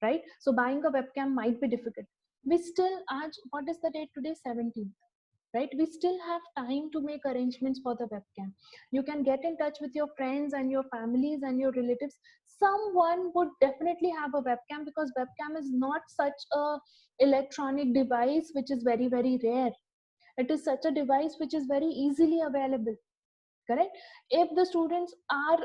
right? So buying a webcam might be difficult. We still, what is the date today? 17th, right? We still have time to make arrangements for the webcam. You can get in touch with your friends and your families and your relatives. Someone would definitely have a webcam, because webcam is not such a electronic device which is very, very rare. It is such a device which is very easily available, correct? If the students are,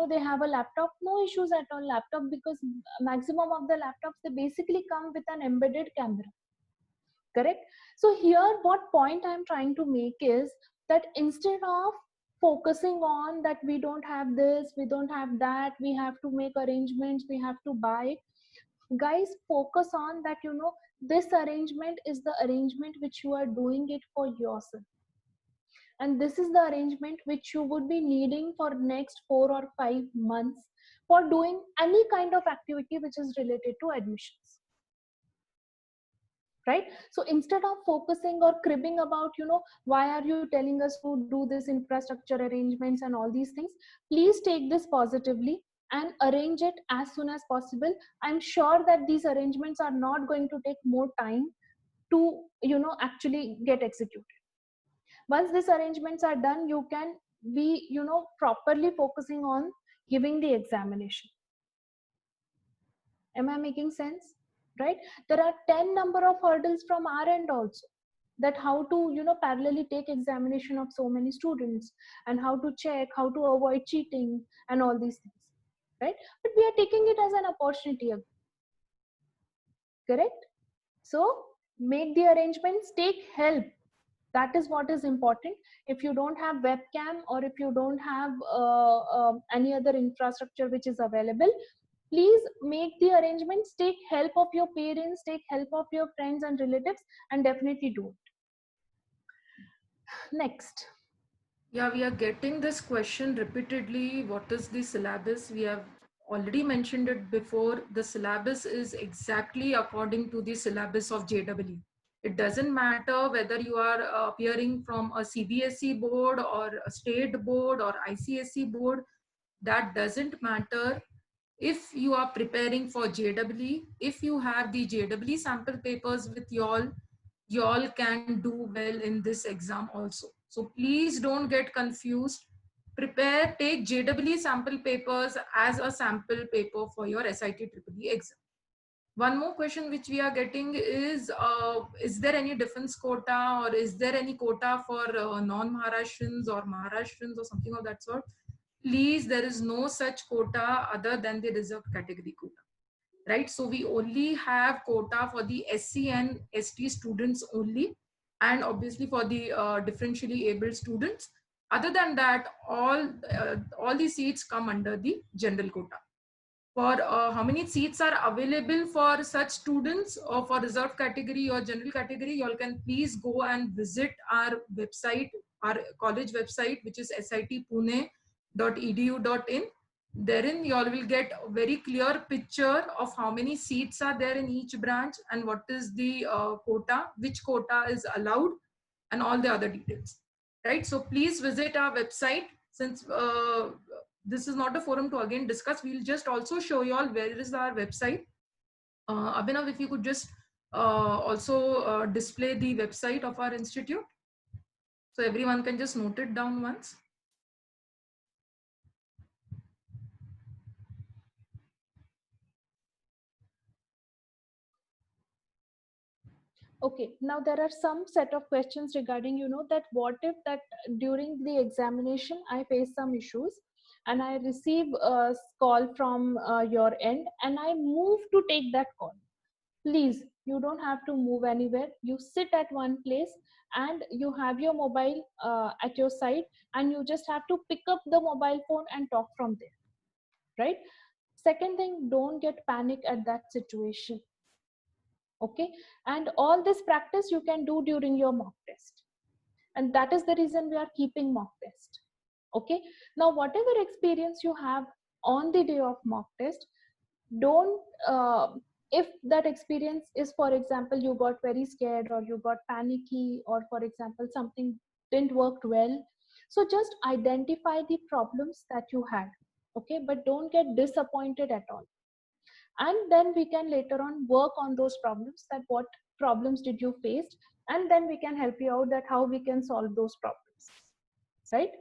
they have a laptop, no issues at all, laptop, because maximum of the laptops, they basically come with an embedded camera, correct? So here what point I'm trying to make is that instead of focusing on that we don't have this, we don't have that, we have to make arrangements, we have to buy, guys, focus on that, this arrangement is the arrangement which you are doing it for yourself, and this is the arrangement which you would be needing for next 4 or 5 months for doing any kind of activity which is related to admissions, right? So instead of focusing or cribbing about, why are you telling us to do this infrastructure arrangements and all these things, please take this positively and arrange it as soon as possible. I'm sure that these arrangements are not going to take more time to, actually get executed. Once these arrangements are done, you can be, properly focusing on giving the examination. Am I making sense? Right? There are 10 number of hurdles from our end also, that how to, parallelly take examination of so many students, and how to check, how to avoid cheating and all these things, right? But we are taking it as an opportunity, correct? So make the arrangements, take help. That is what is important. If you don't have webcam, or if you don't have any other infrastructure which is available, please make the arrangements, take help of your parents, take help of your friends and relatives, and definitely do it. Next. Yeah, we are getting this question repeatedly. What is the syllabus? We have already mentioned it before. The syllabus is exactly according to the syllabus of JEE. It doesn't matter whether you are appearing from a CBSE board or a state board or ICSE board. That doesn't matter. If you are preparing for JEE, if you have the JEE sample papers with y'all can do well in this exam also. So please don't get confused. Prepare, take JEE sample papers as a sample paper for your SIT EEE exam. One more question which we are getting is there any defense quota, or is there any quota for non-Maharashtrians or Maharashtrians or something of that sort? Please, there is no such quota other than the reserved category quota, right? So we only have quota for the SC and ST students only, and obviously for the differentially abled students. Other than that, all the seats come under the general quota. For how many seats are available for such students, or for reserved category or general category, you all can please go and visit our website, our college website, which is sitpune.edu.in. Therein you all will get a very clear picture of how many seats are there in each branch, and what is the quota, which quota is allowed, and all the other details, right? So please visit our website. Since this is not a forum to again discuss, we'll just also show you all where is our website. Abhinav, if you could just also display the website of our institute, so everyone can just note it down once. Okay, now there are some set of questions regarding, that what if that during the examination I face some issues and I receive a call from your end and I move to take that call. Please, you don't have to move anywhere. You sit at one place and you have your mobile at your side, and you just have to pick up the mobile phone and talk from there, right? Second thing, don't get panic at that situation. Okay, and all this practice you can do during your mock test, and that is the reason we are keeping mock test. Okay, now whatever experience you have on the day of mock test, don't if that experience is, for example, you got very scared or you got panicky, or for example something didn't work well, so just identify the problems that you had. Okay, but don't get disappointed at all, and then we can later on work on those problems, that what problems did you face, and then we can help you out that how we can solve those problems, right?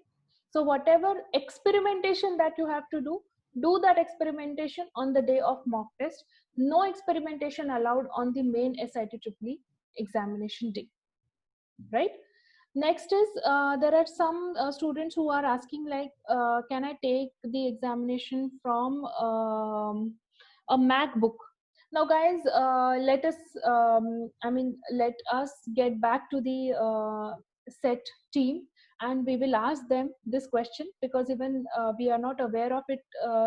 So whatever experimentation that you have to do that experimentation on the day of mock test. No experimentation allowed on the main SIT examination day, right? Next is there are some students who are asking like, can I take the examination from a MacBook? Now, guys, let us get back to the set team, and we will ask them this question, because even we are not aware of it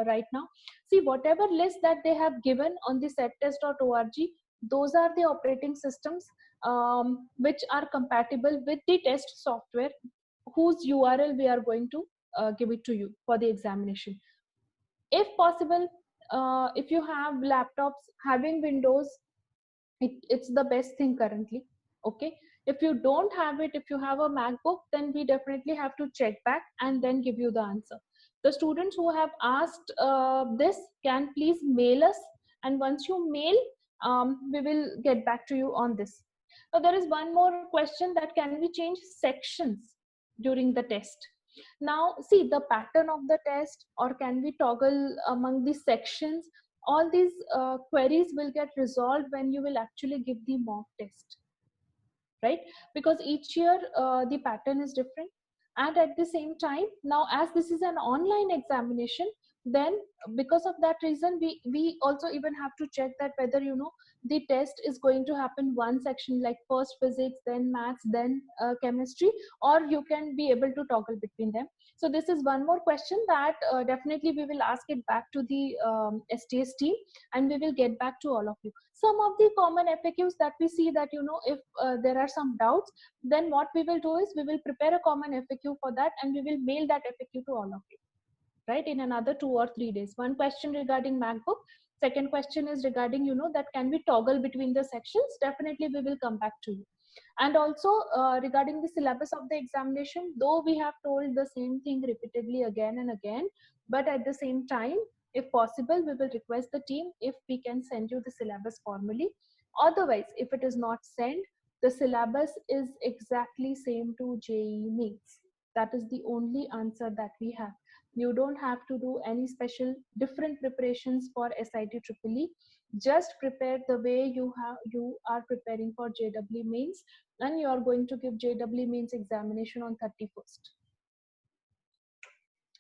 right now. See, whatever list that they have given on the settest.org, those are the operating systems which are compatible with the test software, whose URL we are going to give it to you for the examination. If possible, if you have laptops having Windows, it's the best thing currently. Okay, if you don't have it, if you have a MacBook, then we definitely have to check back and then give you the answer. The students who have asked this can please mail us, and once you mail, we will get back to you on this. Now there is one more question, that can we change sections during the test? Now see the pattern of the test, or can we toggle among the sections? All these queries will get resolved when you will actually give the mock test, right? Because each year the pattern is different, and at the same time, now as this is an online examination, then because of that reason, we also even have to check that whether the test is going to happen one section, like first physics, then maths, then chemistry, or you can be able to toggle between them. So this is one more question that definitely we will ask it back to the STS team, and we will get back to all of you. Some of the common FAQs that we see, that if there are some doubts, then what we will do is we will prepare a common FAQ for that, and we will mail that FAQ to all of you, right, in another 2 or 3 days. One question regarding MacBook, second question is regarding that can we toggle between the sections. Definitely we will come back to you. And also regarding the syllabus of the examination, though we have told the same thing repeatedly again and again, but at the same time, if possible, we will request the team if we can send you the syllabus formally. Otherwise, if it is not sent, the syllabus is exactly same to JEE Mains. That is the only answer that we have. You don't have to do any special different preparations for SIT EEE. Just prepare the way you are preparing for JEE Mains, and you are going to give JEE Mains examination on 31st.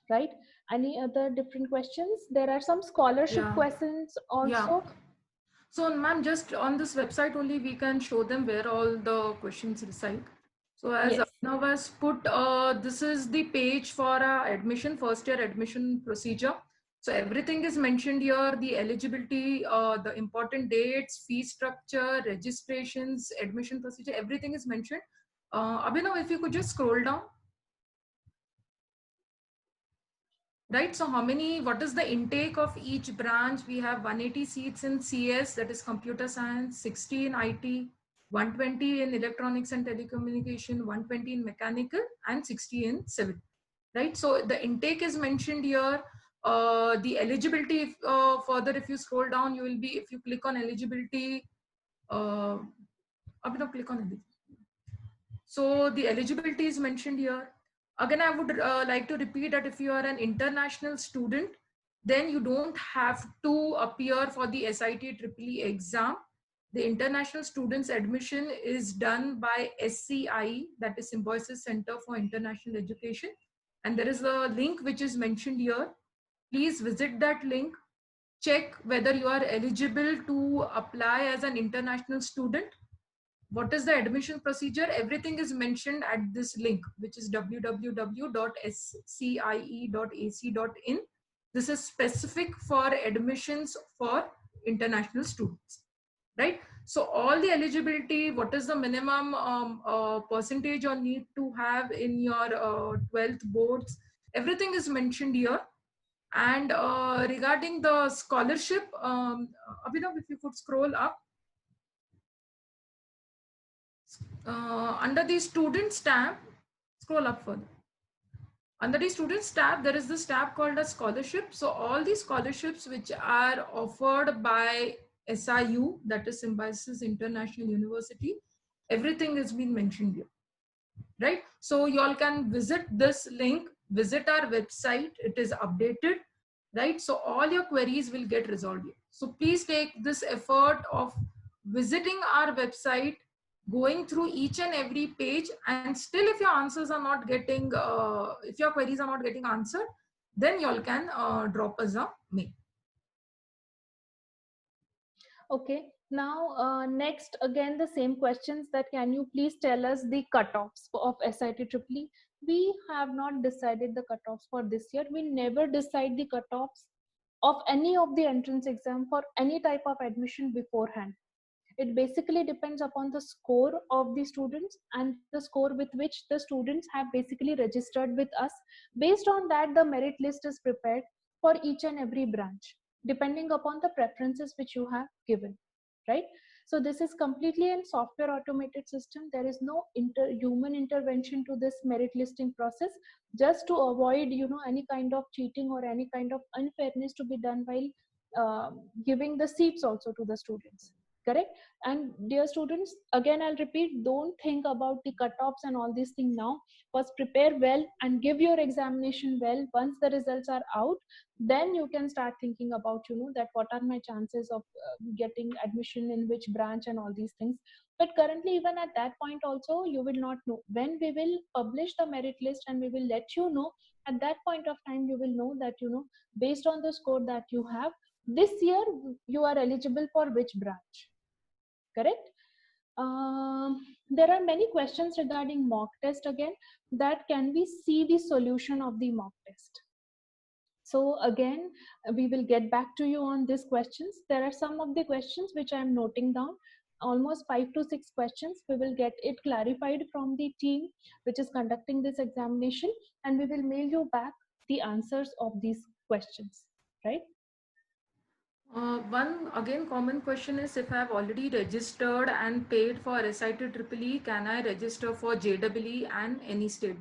Right? Any other different questions? There are some scholarship questions also. Yeah. So ma'am, just on this website only we can show them where all the questions reside. So as Abhinav has put, this is the page for admission, first year admission procedure. So everything is mentioned here, the eligibility, the important dates, fee structure, registrations, admission procedure, everything is mentioned. Abhinav, if you could just scroll down. Right, so what is the intake of each branch? We have 180 seats in CS, that is computer science, 60 in IT, 120 in electronics and telecommunication, 120 in mechanical, and 60 in civil. Right, so the intake is mentioned here. The eligibility, further if you scroll down, you will be, if you click on eligibility, click on eligibility. So the eligibility is mentioned here. Again, I would like to repeat that if you are an international student, then you don't have to appear for the SIT EEE exam. The international students admission is done by SCI, that is Symbiosis Center for International Education. And there is a link which is mentioned here. Please visit that link. Check whether you are eligible to apply as an international student. What is the admission procedure? Everything is mentioned at this link, which is www.scie.ac.in. This is specific for admissions for international students, right? So all the eligibility, what is the minimum percentage you need to have in your 12th boards, everything is mentioned here. And regarding the scholarship, Abhinav, if you could scroll up. Under the students tab, scroll up further. Under the students tab, there is this tab called a scholarship. So all the scholarships which are offered by SIU, that is Symbiosis International University, everything has been mentioned here, right? So you all can visit this link, visit our website, it is updated, right? So all your queries will get resolved here. So please take this effort of visiting our website, going through each and every page, and still if your answers are not getting, if your queries are not getting answered, then you all can drop us a mail. Okay, now next again the same questions, that can you please tell us the cutoffs of SIT EEE? We have not decided the cutoffs for this year. We never decide the cutoffs of any of the entrance exam for any type of admission beforehand. It basically depends upon the score of the students and the score with which the students have basically registered with us. Based on that, the merit list is prepared for each and every branch, depending upon the preferences which you have given, right? So this is completely a software automated system. There is no human intervention to this merit listing process, just to avoid, any kind of cheating or any kind of unfairness to be done while giving the seats also to the students. Correct? And dear students, again I'll repeat, don't think about the cutoffs and all these things now. First prepare well and give your examination well. Once the results are out, then you can start thinking about, that what are my chances of getting admission in which branch and all these things. But currently, even at that point also, you will not know. When we will publish the merit list and we will let you know, at that point of time you will know that, based on the score that you have this year, you are eligible for which branch. Correct? There are many questions regarding mock test again. That can we see the solution of the mock test? So again, we will get back to you on these questions. There are some of the questions which I am noting down, almost 5 to 6 questions. We will get it clarified from the team which is conducting this examination, and we will mail you back the answers of these questions, right? One again common question is, if I have already registered and paid for SIT EEE, can I register for JEE and any state?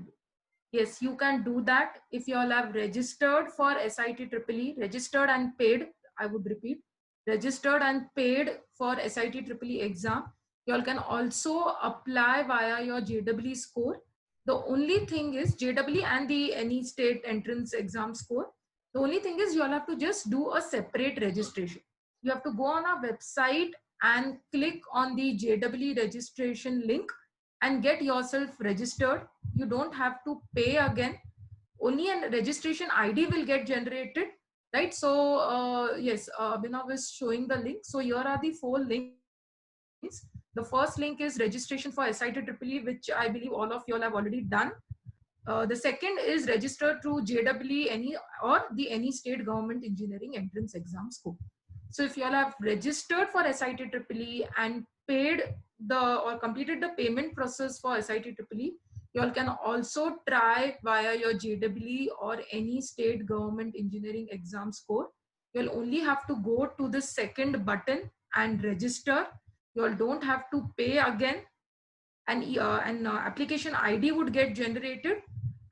Yes, you can do that. If you all have registered for SIT EEE, registered and paid, I would repeat, registered and paid for SIT EEE exam, you all can also apply via your JEE score. The only thing is JEE and the any state entrance exam score. The only thing is you all have to just do a separate registration. You have to go on our website and click on the JEE registration link and get yourself registered. You don't have to pay again. Only a registration ID will get generated, right? So yes, Abhinav is showing the link. So here are the 4 links. The first link is registration for SIT EEE, which I believe all of you all have already done. The second is registered through JEE any or the any state government engineering entrance exam score. So if you all have registered for SIT EEE and paid or completed the payment process for SIT EEE, you all can also try via your JEE or any state government engineering exam score. You'll only have to go to the second button and register. You all don't have to pay again. And an application ID would get generated,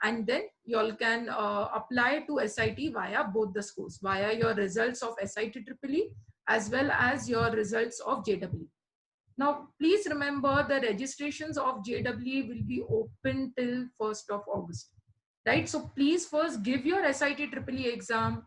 and then you all can apply to SIT via both the scores, via your results of SIT EEE as well as your results of JEE. Now, please remember the registrations of JEE will be open till 1st of August, right? So please first give your SIT EEE exam,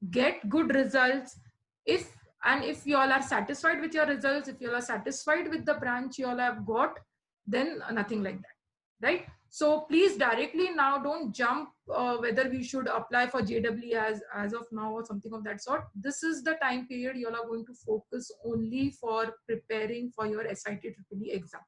get good results. If And if you all are satisfied with your results, if you all are satisfied with the branch you all have got, then nothing like that, right? So please directly now don't jump whether we should apply for JEE as of now or something of that sort. This is the time period you all are going to focus only for preparing for your SIT EEE exam.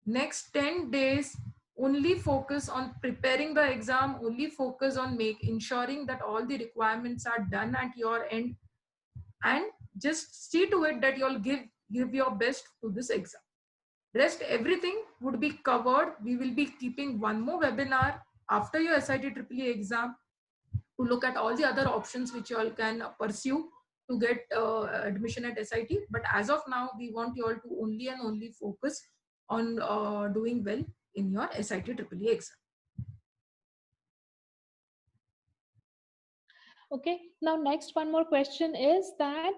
Next 10 days only focus on preparing the exam, only focus on ensuring that all the requirements are done at your end, and just see to it that you all give your best to this exam. Rest everything would be covered. We will be keeping one more webinar after your SIT EEE exam to look at all the other options which you all can pursue to get admission at SIT. But as of now, we want you all to only and only focus on doing well in your SIT EEE exam. Okay, now next one more question is that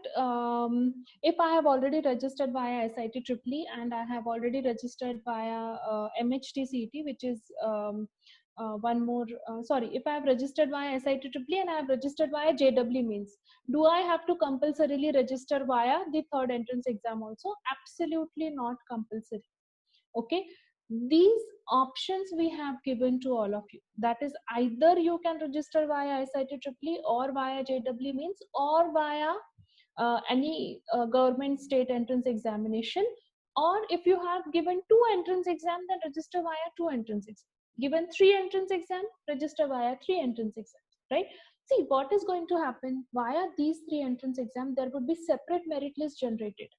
if I have already registered via SIT EEE and I have already registered via MHT CET, which is one more, sorry, if I have registered via SIT EEE and I have registered via JEE means, do I have to compulsorily register via the third entrance exam also? Absolutely not compulsory. Okay, these options we have given to all of you. That is, either you can register via SIT EEE or via JEE means, or via any government state entrance examination, or if you have given 2 entrance exam, then register via 2 entrance exam. Given 3 entrance exam, register via 3 entrance exams, right? See, what is going to happen via these 3 entrance exam, there would be separate merit list generated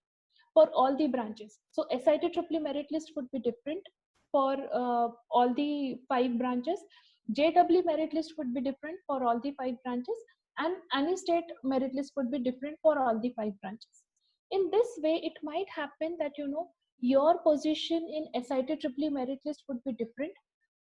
for all the branches. So SIT EEE merit list would be different for all the 5 branches. JEE merit list would be different for all the 5 branches, and any state merit list would be different for all the 5 branches. In this way, it might happen that, you know, your position in SIT EEE merit list would be different,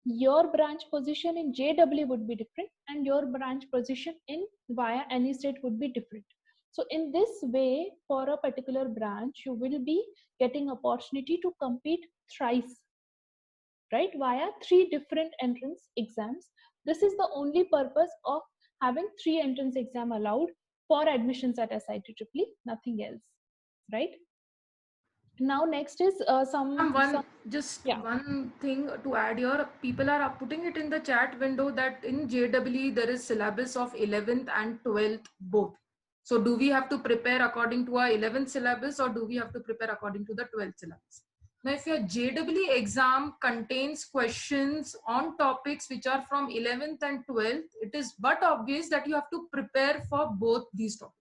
your branch position in JEE would be different, and your branch position in via any state would be different. So in this way, for a particular branch, you will be getting opportunity to compete thrice, right, via 3 different entrance exams. This is the only purpose of having 3 entrance exam allowed for admissions at SIT EEE, nothing else, right? Now next is One thing to add here. People are putting it in the chat window that in JEE there is syllabus of 11th and 12th both. So do we have to prepare according to our 11th syllabus, or do we have to prepare according to the 12th syllabus? Now, if your JEE exam contains questions on topics which are from 11th and 12th, it is but obvious that you have to prepare for both these topics,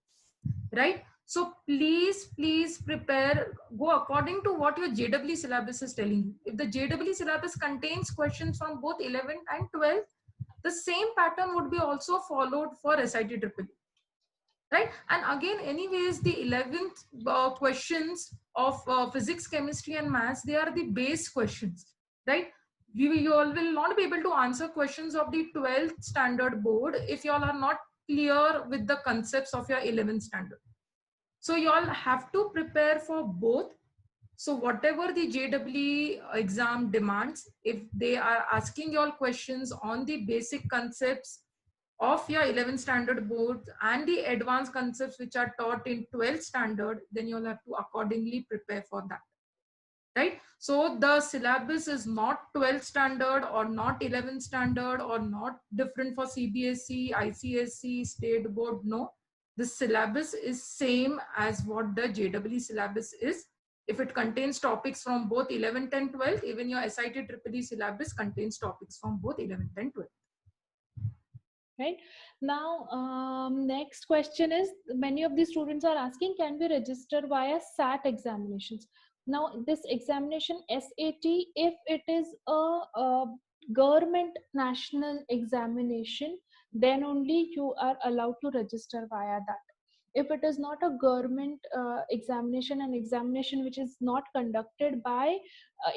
right? So please prepare, go according to what your JEE syllabus is telling you. If the JEE syllabus contains questions from both 11th and 12th, the same pattern would be also followed for SIT EEE, right? And again, anyways, the 11th questions of physics, chemistry and maths, they are the base questions, right? You all will not be able to answer questions of the 12th standard board if you all are not clear with the concepts of your 11th standard. So you all have to prepare for both. So whatever the JEE exam demands, if they are asking you all questions on the basic concepts of your 11th standard board and the advanced concepts which are taught in 12th standard, then you'll have to accordingly prepare for that, right? So the syllabus is not 12th standard or not 11th standard or not different for CBSE, ICSE, state board. No, the syllabus is same as what the JEE syllabus is. If it contains topics from both 11th and 12th, even your SIT EEE syllabus contains topics from both 11th and 12th. Right now, next question is, many of the students are asking, can we register via SAT examinations? Now this examination SAT, if it is a government national examination, then only you are allowed to register via that. If it is not a government examination, an examination which is not conducted by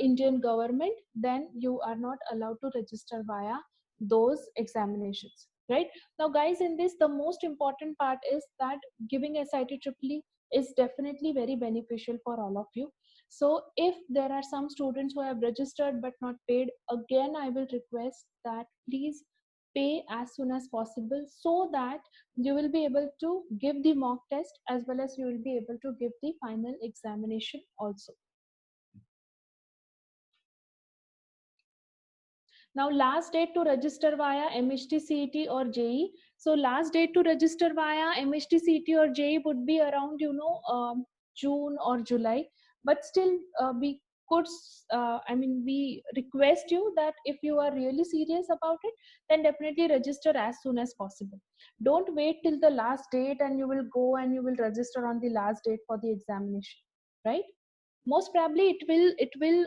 Indian government, then you are not allowed to register via those examinations. Right now, guys, in this, the most important part is that giving SIT EEE is definitely very beneficial for all of you. So if there are some students who have registered but not paid, again I will request that please pay as soon as possible, so that you will be able to give the mock test as well as you will be able to give the final examination also. Now, last date to register via MHT CET or JEE. So last date to register via MHT CET or JEE would be around, June or July. But still, we could, we request you that if you are really serious about it, then definitely register as soon as possible. Don't wait till the last date and you will go and you will register on the last date for the examination, right? Most probably it will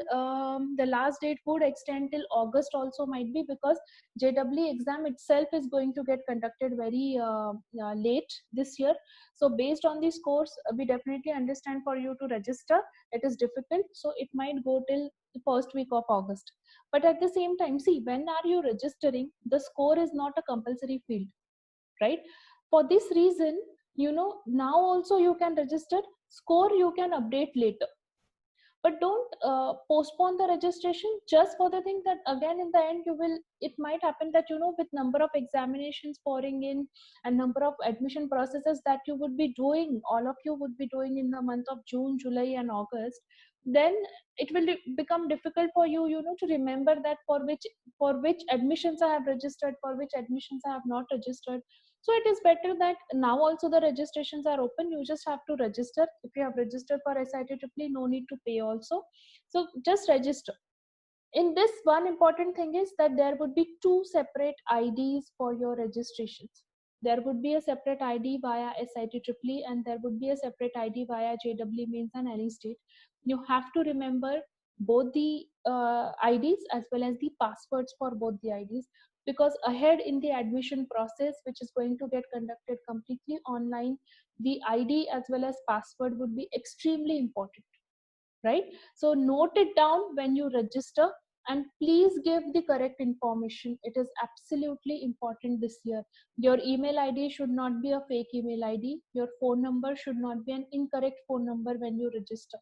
the last date would extend till August also, might be, because JEE exam itself is going to get conducted very late this year. So based on this course, we definitely understand for you to register it is difficult, so it might go till the first week of August. But at the same time, see, when are you registering, the score is not a compulsory field, right? For this reason, now also you can register, score you can update later, but don't postpone the registration just for the thing that again in the end you will, it might happen that with number of examinations pouring in and number of admission processes that you would be doing, all of you would be doing in the month of June, July and August, then it will become difficult for you, to remember that for which admissions I have registered, for which admissions I have not registered. So it is better that now also the registrations are open. You just have to register. If you have registered for SIT-EEE, no need to pay also. So just register. In this, one important thing is that there would be two separate IDs for your registrations. There would be a separate ID via SIT-EEE and there would be a separate ID via JEE Mains and any state. You have to remember both the IDs as well as the passwords for both the IDs, because ahead in the admission process, which is going to get conducted completely online, the ID as well as password would be extremely important, right? So note it down when you register and please give the correct information. It is absolutely important this year. Your email ID should not be a fake email ID. Your phone number should not be an incorrect phone number when you register.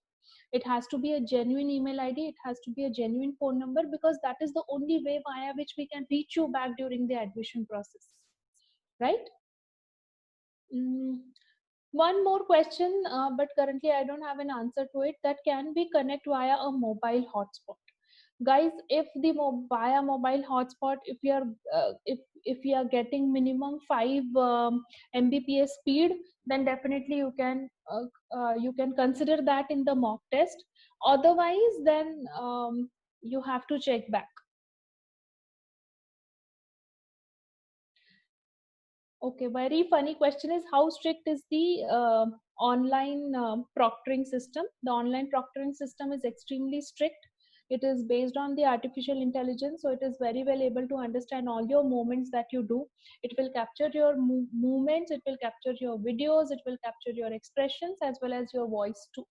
It has to be a genuine email ID. It has to be a genuine phone number, because that is the only way via which we can reach you back during the admission process, right? Mm. One more question, but currently I don't have an answer to it. That can we connect via a mobile hotspot? Guys, if the via mobile hotspot, if we are if we are getting minimum 5 Mbps speed, then definitely you can consider that in the mock test. Otherwise, then you have to check back. Okay, very funny question is how strict is the online proctoring system? The online proctoring system is extremely strict. It is based on the artificial intelligence, so it is very well able to understand all your movements that you do. It will capture your movements, it will capture your videos, it will capture your expressions as well as your voice too.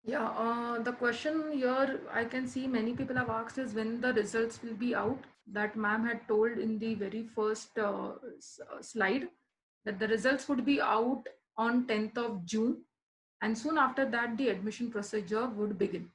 Yeah, the question here I can see many people have asked is when the results will be out. That ma'am had told in the very first slide that the results would be out on 10th of June, and soon after that the admission procedure would begin,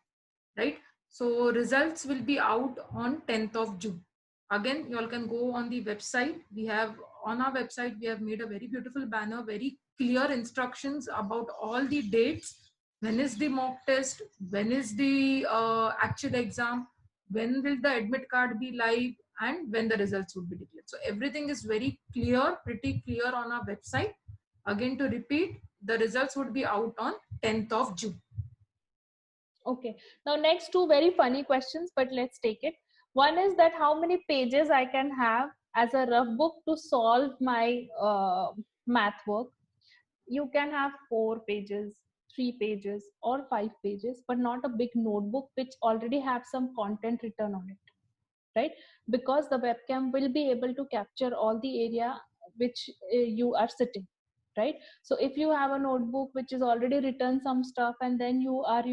right? So results will be out on 10th of June. Again, you all can go on the website. We have on our website, we have made a very beautiful banner, very clear instructions about all the dates. When is the mock test? When is the actual exam? When will the admit card be live? And when the results would be declared. So everything is very clear, pretty clear on our website. Again, to repeat, the results would be out on 10th of June. Okay, now next two very funny questions, but let's take it. One is that how many pages I can have as a rough book to solve my math work. You can have 4 pages, 3 pages or 5 pages, but not a big notebook which already have some content written on it, right? Because the webcam will be able to capture all the area which you are sitting, right? So if you have a notebook which is already written some stuff and then you are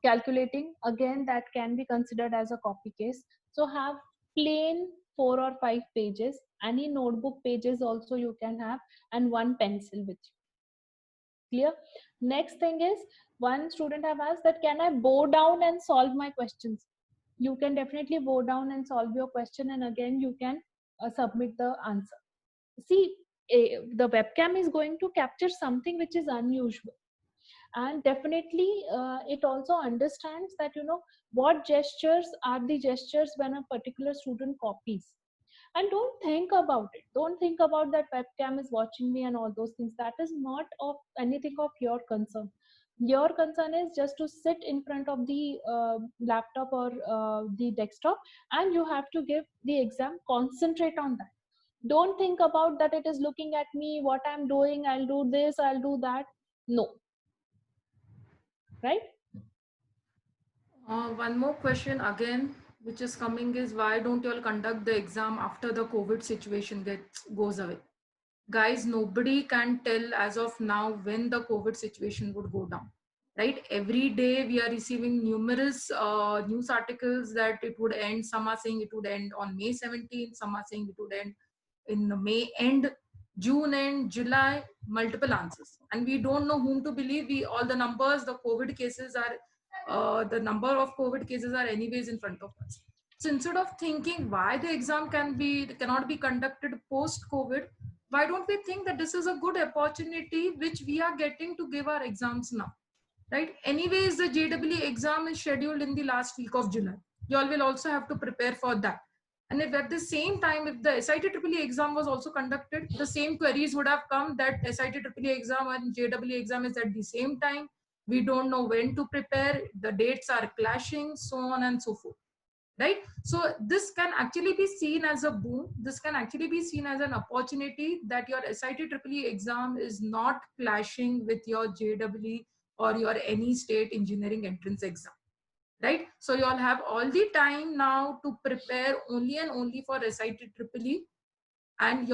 calculating, again that can be considered as a copy case. So have plain 4 or 5 pages, any notebook pages also you can have, and one pencil with you. Clear? Next thing is, one student have asked that can I bow down and solve my questions? you can definitely go down and solve your question, and again you can submit the answer. See, the webcam is going to capture something which is unusual, and definitely it also understands that what gestures are the gestures when a particular student copies. And don't think about it, don't think about that webcam is watching me and all those things. That is not of anything of your concern. Your concern is just to sit in front of the laptop or the desktop, and you have to give the exam. Concentrate on that. Don't think about that it is looking at me, what I'm doing, I'll do this, I'll do that. No. Right. One more question again, which is coming is, why don't you all conduct the exam after the COVID situation goes away? Guys, nobody can tell as of now when the COVID situation would go down, right? Every day we are receiving numerous news articles that it would end. Some are saying it would end on May 17th. Some are saying it would end in the May end, June end, July, multiple answers. And we don't know whom to believe. All the numbers, the COVID cases are, the number of COVID cases are anyways in front of us. So instead of thinking why the exam cannot be conducted post COVID, why don't we think that this is a good opportunity which we are getting to give our exams now, right? Anyways, the JEE exam is scheduled in the last week of July. You all will also have to prepare for that. And if at the same time, if the SIT EEE exam was also conducted, the same queries would have come that SIT EEE exam and JEE exam is at the same time. We don't know when to prepare. The dates are clashing, so on and so forth, right? So this can actually be seen as a boon. This can actually be seen as an opportunity that your SIT EEE exam is not clashing with your JEE or your any state engineering entrance exam, right? So you all have all the time now to prepare only and only for SIT EEE. And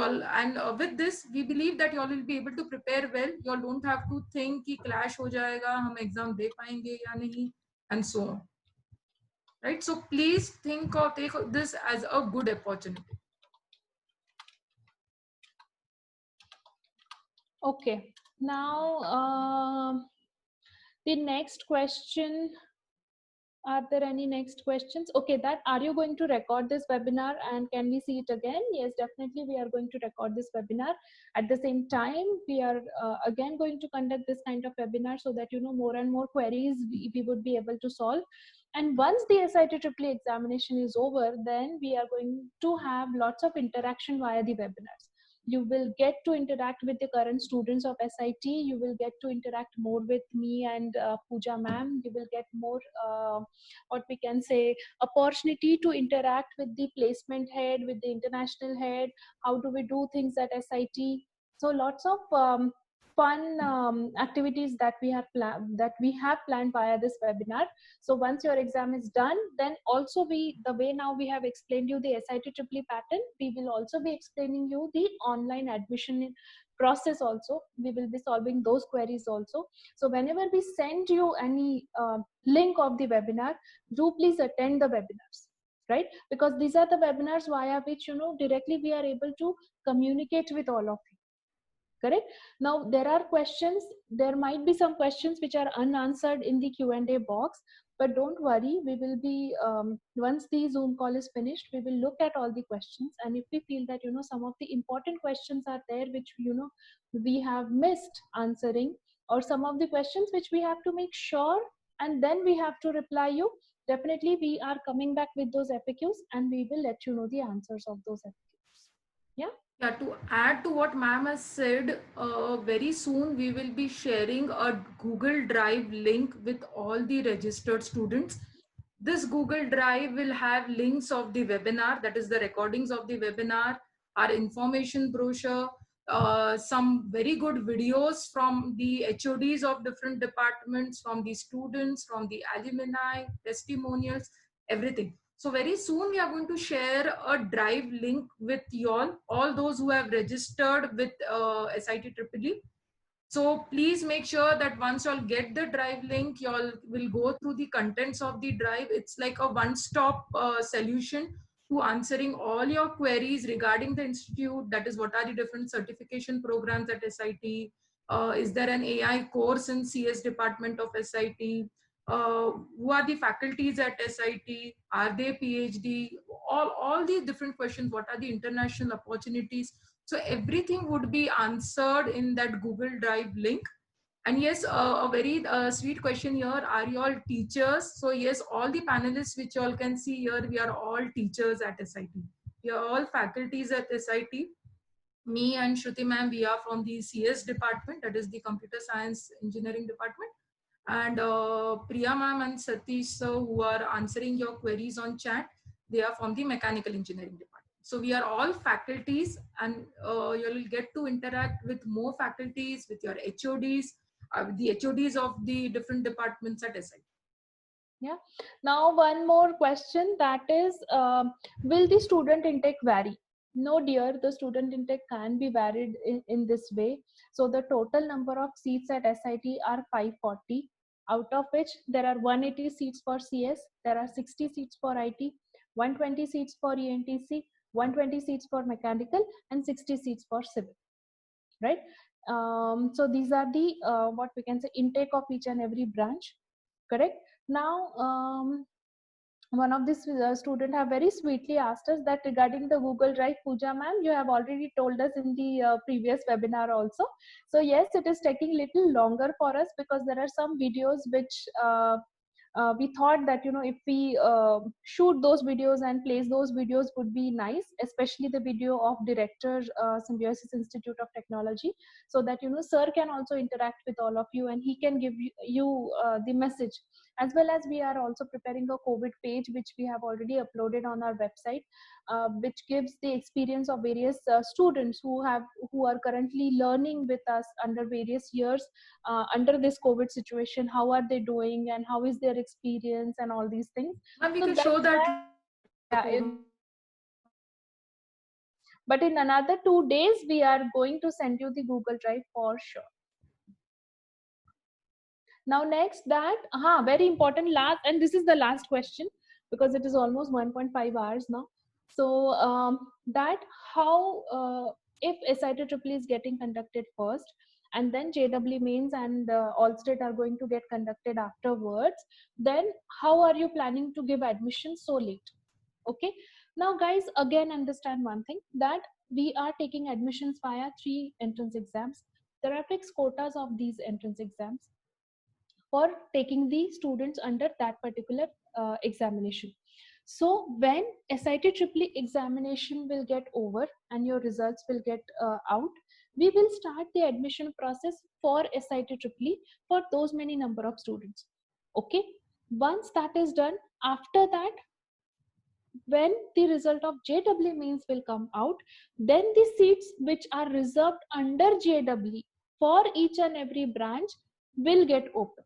with this, we believe that you all will be able to prepare well. You all don't have to think कि clash हो जाएगा, हम exam दे पाएंगे या नहीं, and so on. Right? So please think or take this as a good opportunity. Okay. Now, the next question. Are there any next questions? Okay, that are you going to record this webinar and can we see it again? Yes, definitely we are going to record this webinar. At the same time, we are again going to conduct this kind of webinar so that more and more queries we would be able to solve. And once the SIT EEE examination is over, then we are going to have lots of interaction via the webinars. You will get to interact with the current students of SIT. You will get to interact more with me and Pooja ma'am. You will get more, what we can say, opportunity to interact with the placement head, with the international head. How do we do things at SIT? So lots of fun activities that we have planned via this webinar. So once your exam is done, then also the way now we have explained you the SIT EEE pattern, we will also be explaining you the online admission process also. We will be solving those queries also. So whenever we send you any link of the webinar, do please attend the webinars, right? Because these are the webinars via which directly we are able to communicate with all of you. Correct. Now there are questions, there might be some questions which are unanswered in the Q&A box, but don't worry, we will be once the Zoom call is finished, we will look at all the questions, and if we feel that some of the important questions are there which we have missed answering, or some of the questions which we have to make sure and then we have to reply you, definitely we are coming back with those FAQs and we will let you know the answers of those FAQs. Yeah. Yeah, to add to what ma'am has said, very soon we will be sharing a Google Drive link with all the registered students. This Google Drive will have links of the webinar, that is the recordings of the webinar, our information brochure, some very good videos from the HODs of different departments, from the students, from the alumni, testimonials, everything. So very soon we are going to share a Drive link with you all those who have registered with SIT EEE. So please make sure that once you all get the Drive link, you all will go through the contents of the Drive. It's like a one-stop solution to answering all your queries regarding the institute. That is, what are the different certification programs at SIT? Is there an AI course in CS department of SIT? who are the faculties at SIT, are they PhD, all these different questions, what are the international opportunities. So everything would be answered in that Google Drive link. And yes, a very sweet question here, are you all teachers? So yes, all the panelists which you all can see here, we are all teachers at SIT. We are all faculties at SIT. Me and Shruti ma'am, we are from the CS department, that is the Computer Science Engineering department. And Priya ma'am and Satish sir, who are answering your queries on chat, they are from the Mechanical Engineering department. So we are all faculties, and you will get to interact with more faculties, with your HODs, the HODs of the different departments at SIT. Yeah. Now, one more question, that is, will the student intake vary? No, dear, the student intake can be varied in this way. So the total number of seats at SIT are 540, out of which there are 180 seats for CS, there are 60 seats for IT, 120 seats for ENTC, 120 seats for mechanical, and 60 seats for civil, right? So these are the what we can say intake of each and every branch, correct? Now, one of these student have very sweetly asked us that regarding the Google Drive, Pooja ma'am, you have already told us in the previous webinar also. So yes, it is taking little longer for us because there are some videos which we thought that, you know, if we shoot those videos and place those videos would be nice, especially the video of director, Symbiosis Institute of Technology, so that, you know, sir can also interact with all of you and he can give you the message. As well as we are also preparing a COVID page which we have already uploaded on our website, which gives the experience of various students who are currently learning with us under various years under this COVID situation. How are they doing and how is their experience and all these things. And we So can show that. yeah, but in another 2 days we are going to send you the Google Drive for sure. Now next, that very important last, and this is the last question because it is almost 1.5 hours now. So that how if SIT Triple is getting conducted first and then JEE mains and all state are going to get conducted afterwards, then how are you planning to give admission so late? Okay, now guys, again understand one thing, that we are taking admissions via 3 entrance exams. There are fixed quotas of these entrance exams for taking the students under that particular examination. So when SIT Triple examination will get over and your results will get out, we will start the admission process for SIT Triple for those many number of students. Okay, once that is done, after that, when the result of JEE mains will come out, then the seats which are reserved under JEE for each and every branch will get open.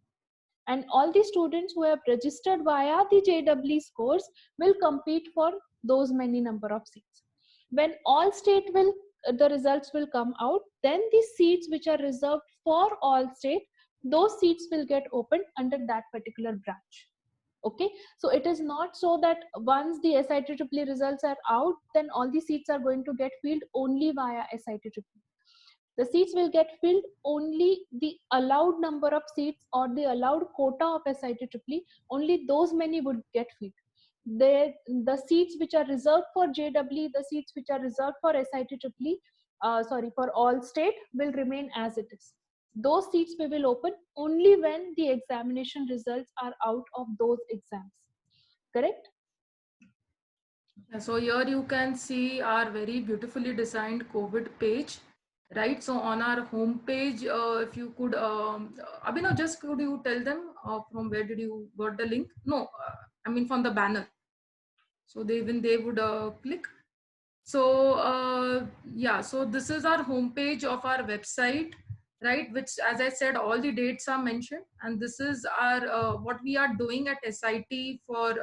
And all the students who have registered via the JEE scores will compete for those many number of seats. When all state the results will come out, then the seats which are reserved for all state, those seats will get opened under that particular branch. Okay, so it is not so that once the SIT Triple results are out, then all the seats are going to get filled only via SIT Triple. The seats will get filled only the allowed number of seats or the allowed quota of SIT Triple, only those many would get filled. The seats which are reserved for JEE, the seats which are reserved for SIT Triple, for all state will remain as it is. Those seats we will open only when the examination results are out of those exams. Correct? So here you can see our very beautifully designed COVID page, right? So on our home page, if you could, Abhinav, just could you tell them from where did you got the link? No, I mean from the banner. So they would click. So yeah, so this is our homepage of our website, right? Which, as I said, all the dates are mentioned, and this is our what we are doing at SIT for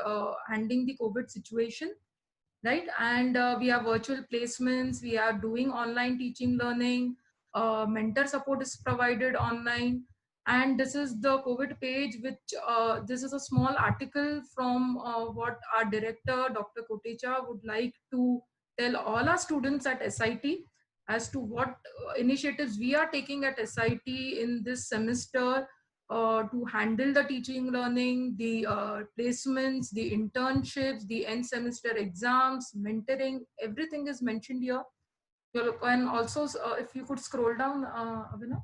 handling the COVID situation, right? And we have virtual placements, we are doing online teaching learning, mentor support is provided online. And this is the COVID page, which this is a small article from what our director, Dr. Kotecha, would like to tell all our students at SIT as to what initiatives we are taking at SIT in this semester to handle the teaching learning, the placements, the internships, the end semester exams, mentoring, everything is mentioned here. You can also, if you could scroll down, Abhinav.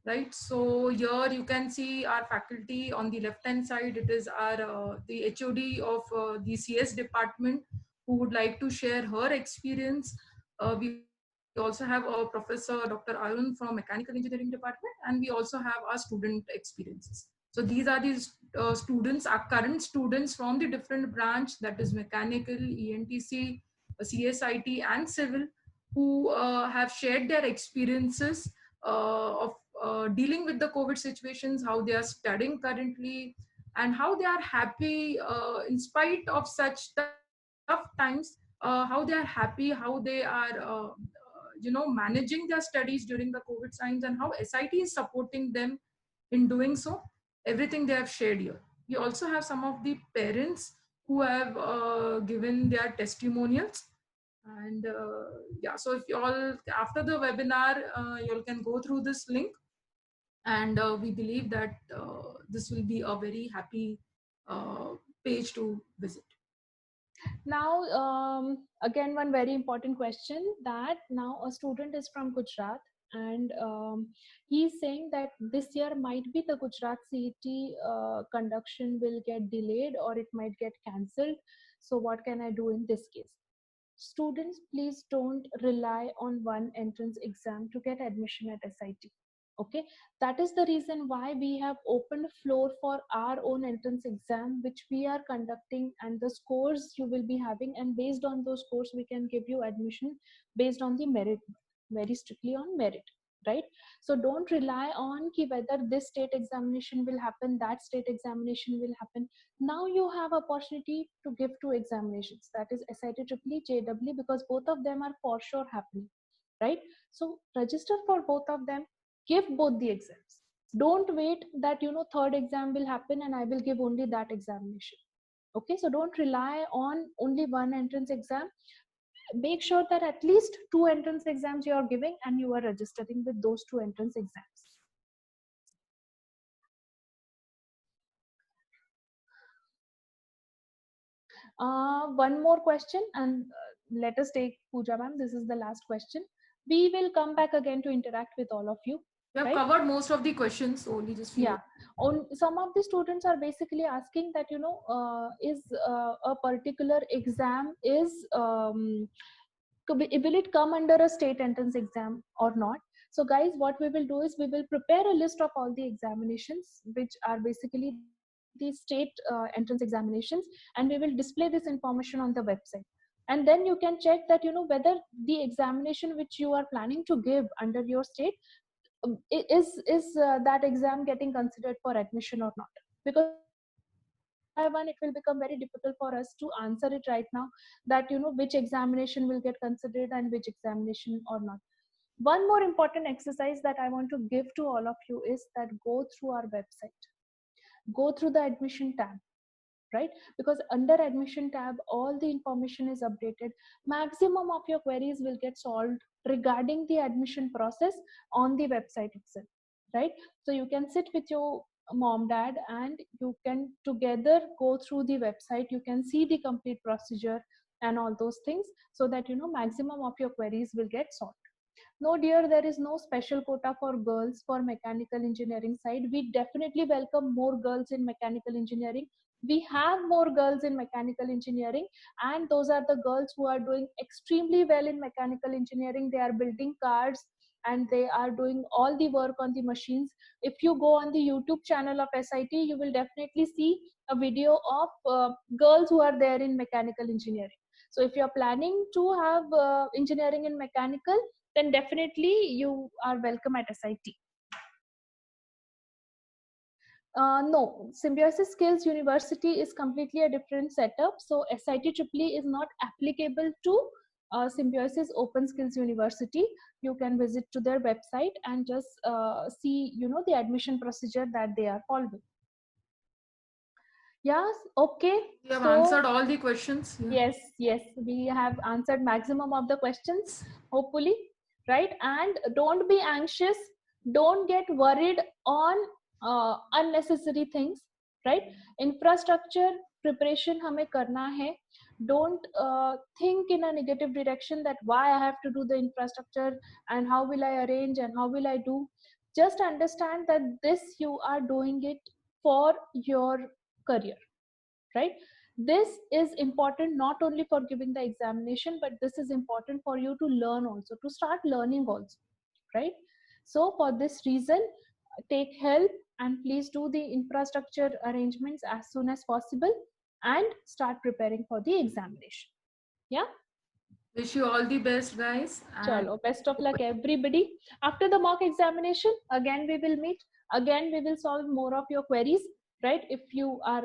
Right, so here you can see our faculty on the left hand side. It is our the HOD of the CS department who would like to share her experience. We also have Professor Dr. Arun from Mechanical Engineering Department, and we also have our student experiences. So these are the students, our current students from the different branch, that is mechanical, ENTC, CSIT and civil, who have shared their experiences of dealing with the COVID situations, how they are studying currently, and how they are happy in spite of such tough times, how they are happy, how they are managing their studies during the COVID times, and how SIT is supporting them in doing so. Everything they have shared here. We also have some of the parents who have given their testimonials. And yeah, so if you all, after the webinar, you all can go through this link, and we believe that this will be a very happy page to visit. Now, again, one very important question, that now a student is from Gujarat, and he's saying that this year might be the Gujarat CET conduction will get delayed or it might get cancelled. So what can I do in this case? Students, please don't rely on one entrance exam to get admission at SIT. Okay, that is the reason why we have opened floor for our own entrance exam, which we are conducting, and the scores you will be having, and based on those scores we can give you admission based on the merit, very strictly on merit, right? So don't rely on ki whether this state examination will happen, that state examination will happen. Now you have opportunity to give two examinations, that is SIT EEE, JEE, because both of them are for sure happening, right? So register for both of them, give both the exams. Don't wait that third exam will happen and I will give only that examination. Okay, so don't rely on only one entrance exam. Make sure that at least two entrance exams you are giving and you are registering with those two entrance exams. One more question, and let us take Pooja ma'am. This is the last question. We will come back again to interact with all of you. We have covered most of the questions, only just few. Yeah, on some of the students are basically asking that is a particular exam is will it come under a state entrance exam or not? So guys, what we will do is we will prepare a list of all the examinations which are basically the state entrance examinations, and we will display this information on the website. And then you can check that whether the examination which you are planning to give under your state is that exam getting considered for admission or not. Because one by one it will become very difficult for us to answer it right now, that which examination will get considered and which examination or not. One more important exercise that I want to give to all of you is that go through our website, go through the admission tab, right? Because under admission tab all the information is updated. Maximum of your queries will get solved regarding the admission process on the website itself, right? So you can sit with your mom, dad, and you can together go through the website. You can see the complete procedure and all those things, so that maximum of your queries will get solved. No dear, there is no special quota for girls for mechanical engineering side. We definitely welcome more girls in mechanical engineering. We have more girls in mechanical engineering, and those are the girls who are doing extremely well in mechanical engineering. They are building cars and they are doing all the work on the machines. If you go on the YouTube channel of SIT, you will definitely see a video of girls who are there in mechanical engineering. So if you are planning to have engineering in mechanical, then definitely you are welcome at SIT. No, Symbiosis Skills University is completely a different setup. So SIT EEE is not applicable to Symbiosis Open Skills University. You can visit to their website and just see, the admission procedure that they are following. Yes, okay. We have answered all the questions. Yeah. Yes, we have answered maximum of the questions, hopefully, right? And don't be anxious. Don't get worried on unnecessary things, right? Infrastructure preparation हमें करना है. Don't think in a negative direction that why I have to do the infrastructure and how will I arrange and how will I do. Just understand that this you are doing it for your career, right? This is important not only for giving the examination, but this is important for you to learn also, to start learning also, right? So for this reason, take help and please do the infrastructure arrangements as soon as possible and start preparing for the examination. Yeah. Wish you all the best, guys. Chalo, best of luck everybody. After the mock examination, again we will meet. Again we will solve more of your queries, right? If you are,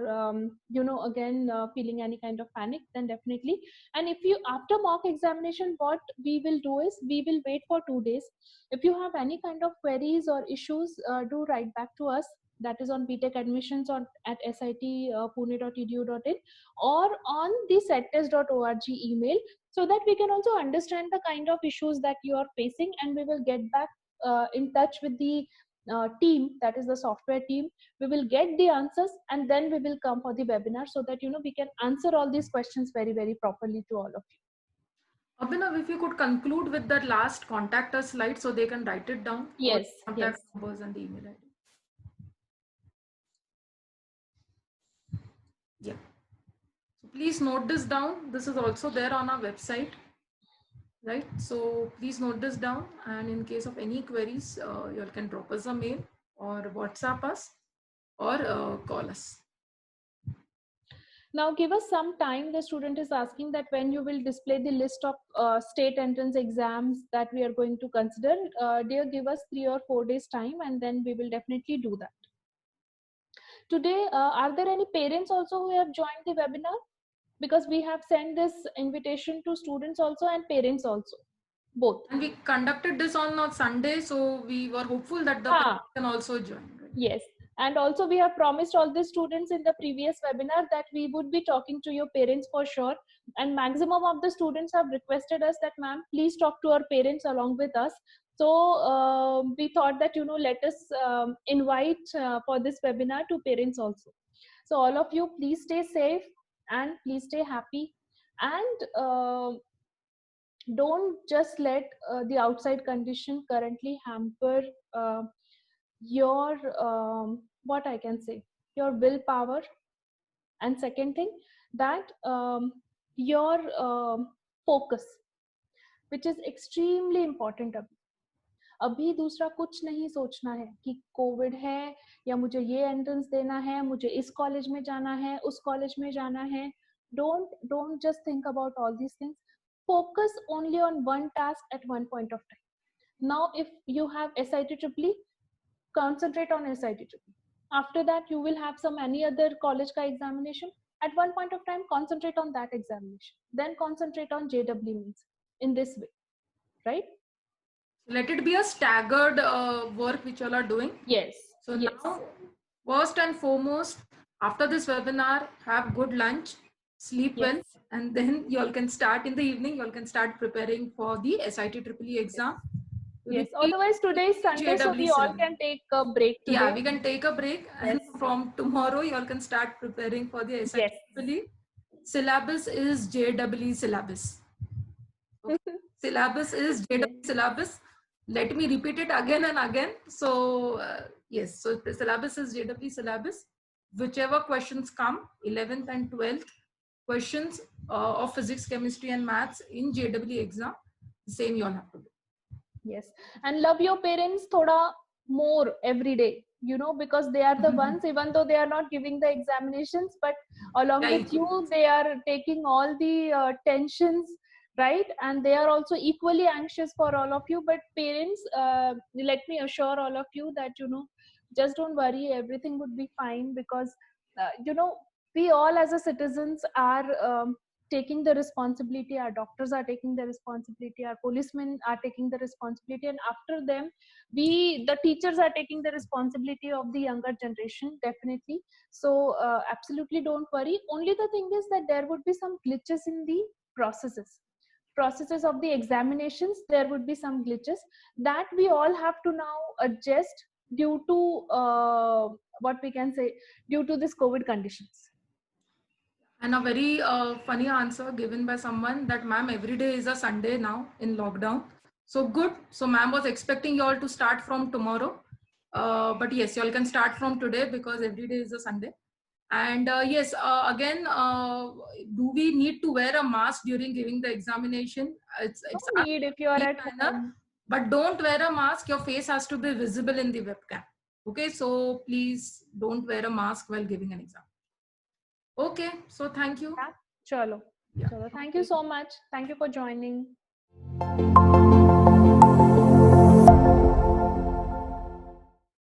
again feeling any kind of panic, then definitely. And if you, after mock examination, what we will do is we will wait for 2 days. If you have any kind of queries or issues, do write back to us. That is on BTech admissions on at sit.pune.edu.in or on the settest.org email, so that we can also understand the kind of issues that you are facing, and we will get back in touch with the team, that is the software team. We will get the answers and then we will come for the webinar, so that we can answer all these questions very, very properly to all of you. Abhinav, if you could conclude with that last contact us slide so they can write it down. Yes. Contact numbers and the email ID. Yeah. So please note this down. This is also there on our website, right? So please note this down. And in case of any queries, you all can drop us a mail or WhatsApp us or call us. Now give us some time. The student is asking that when you will display the list of state entrance exams that we are going to consider. Dear, give us 3 or 4 days time and then we will definitely do that. Today, are there any parents also who have joined the webinar? Because we have sent this invitation to students also and parents also, both. And we conducted this on Sunday, so we were hopeful that the parents can also join. Right? Yes. And also we have promised all the students in the previous webinar that we would be talking to your parents for sure. And maximum of the students have requested us that, ma'am, please talk to our parents along with us. So we thought that, let us invite for this webinar to parents also. So all of you, please stay safe and please stay happy. And don't just let the outside condition currently hamper your what I can say, your willpower. And second thing, that your focus, which is extremely important. अभी दूसरा कुछ नहीं सोचना है कि Covid है या मुझे ये एंट्रेंस देना है, मुझे इस कॉलेज में जाना है, उस कॉलेज में जाना है. Don't just think about all these things. Focus only on one task at one point of time. Now if you have SIT EEE, concentrate on SIT EEE. After that you will have some any other college ka examination. At one point of time, concentrate on that examination, then concentrate on JEE means, in this way, right? Let it be a staggered work which you all are doing. Yes. So yes. Now, first and foremost, after this webinar, have good lunch, sleep well, and then you all can start in the evening. You all can start preparing for the SIT EEE exam. Yes. Otherwise, today is Sunday, so we all can take a break today. Yeah, we can take a break, and from tomorrow, you all can start preparing for the SIT EEE. Syllabus is JEE syllabus. Okay. Syllabus is JEE syllabus. Let me repeat it again and again. So yes, so the syllabus is JEE syllabus. Whichever questions come, 11th and 12th questions of physics, chemistry and maths in JEE exam, same you all have to do. Yes, and love your parents thoda more every day, because they are the ones, even though they are not giving the examinations, but along with you, they are taking all the tensions, right? And they are also equally anxious for all of you. But parents, let me assure all of you that, just don't worry, everything would be fine, because, we all as a citizens are taking the responsibility. Our doctors are taking the responsibility, our policemen are taking the responsibility, and after them the teachers are taking the responsibility of the younger generation, definitely. So absolutely don't worry. Only the thing is that there would be some glitches in the processes. processes of the examinations, there would be some glitches that we all have to now adjust due to what we can say, due to this COVID conditions. And a very funny answer given by someone that, ma'am, every day is a Sunday now in lockdown. So good. So ma'am was expecting you all to start from tomorrow. But yes, you all can start from today because every day is a Sunday. And yes, again, do we need to wear a mask during giving the examination? It's No need if you are at manner, home. but don't wear a mask. Your face has to be visible in the webcam. Okay, so please don't wear a mask while giving an exam. Okay, so thank you. Yeah. Chalo. Yeah. Chalo. Thank you so much. Thank you for joining.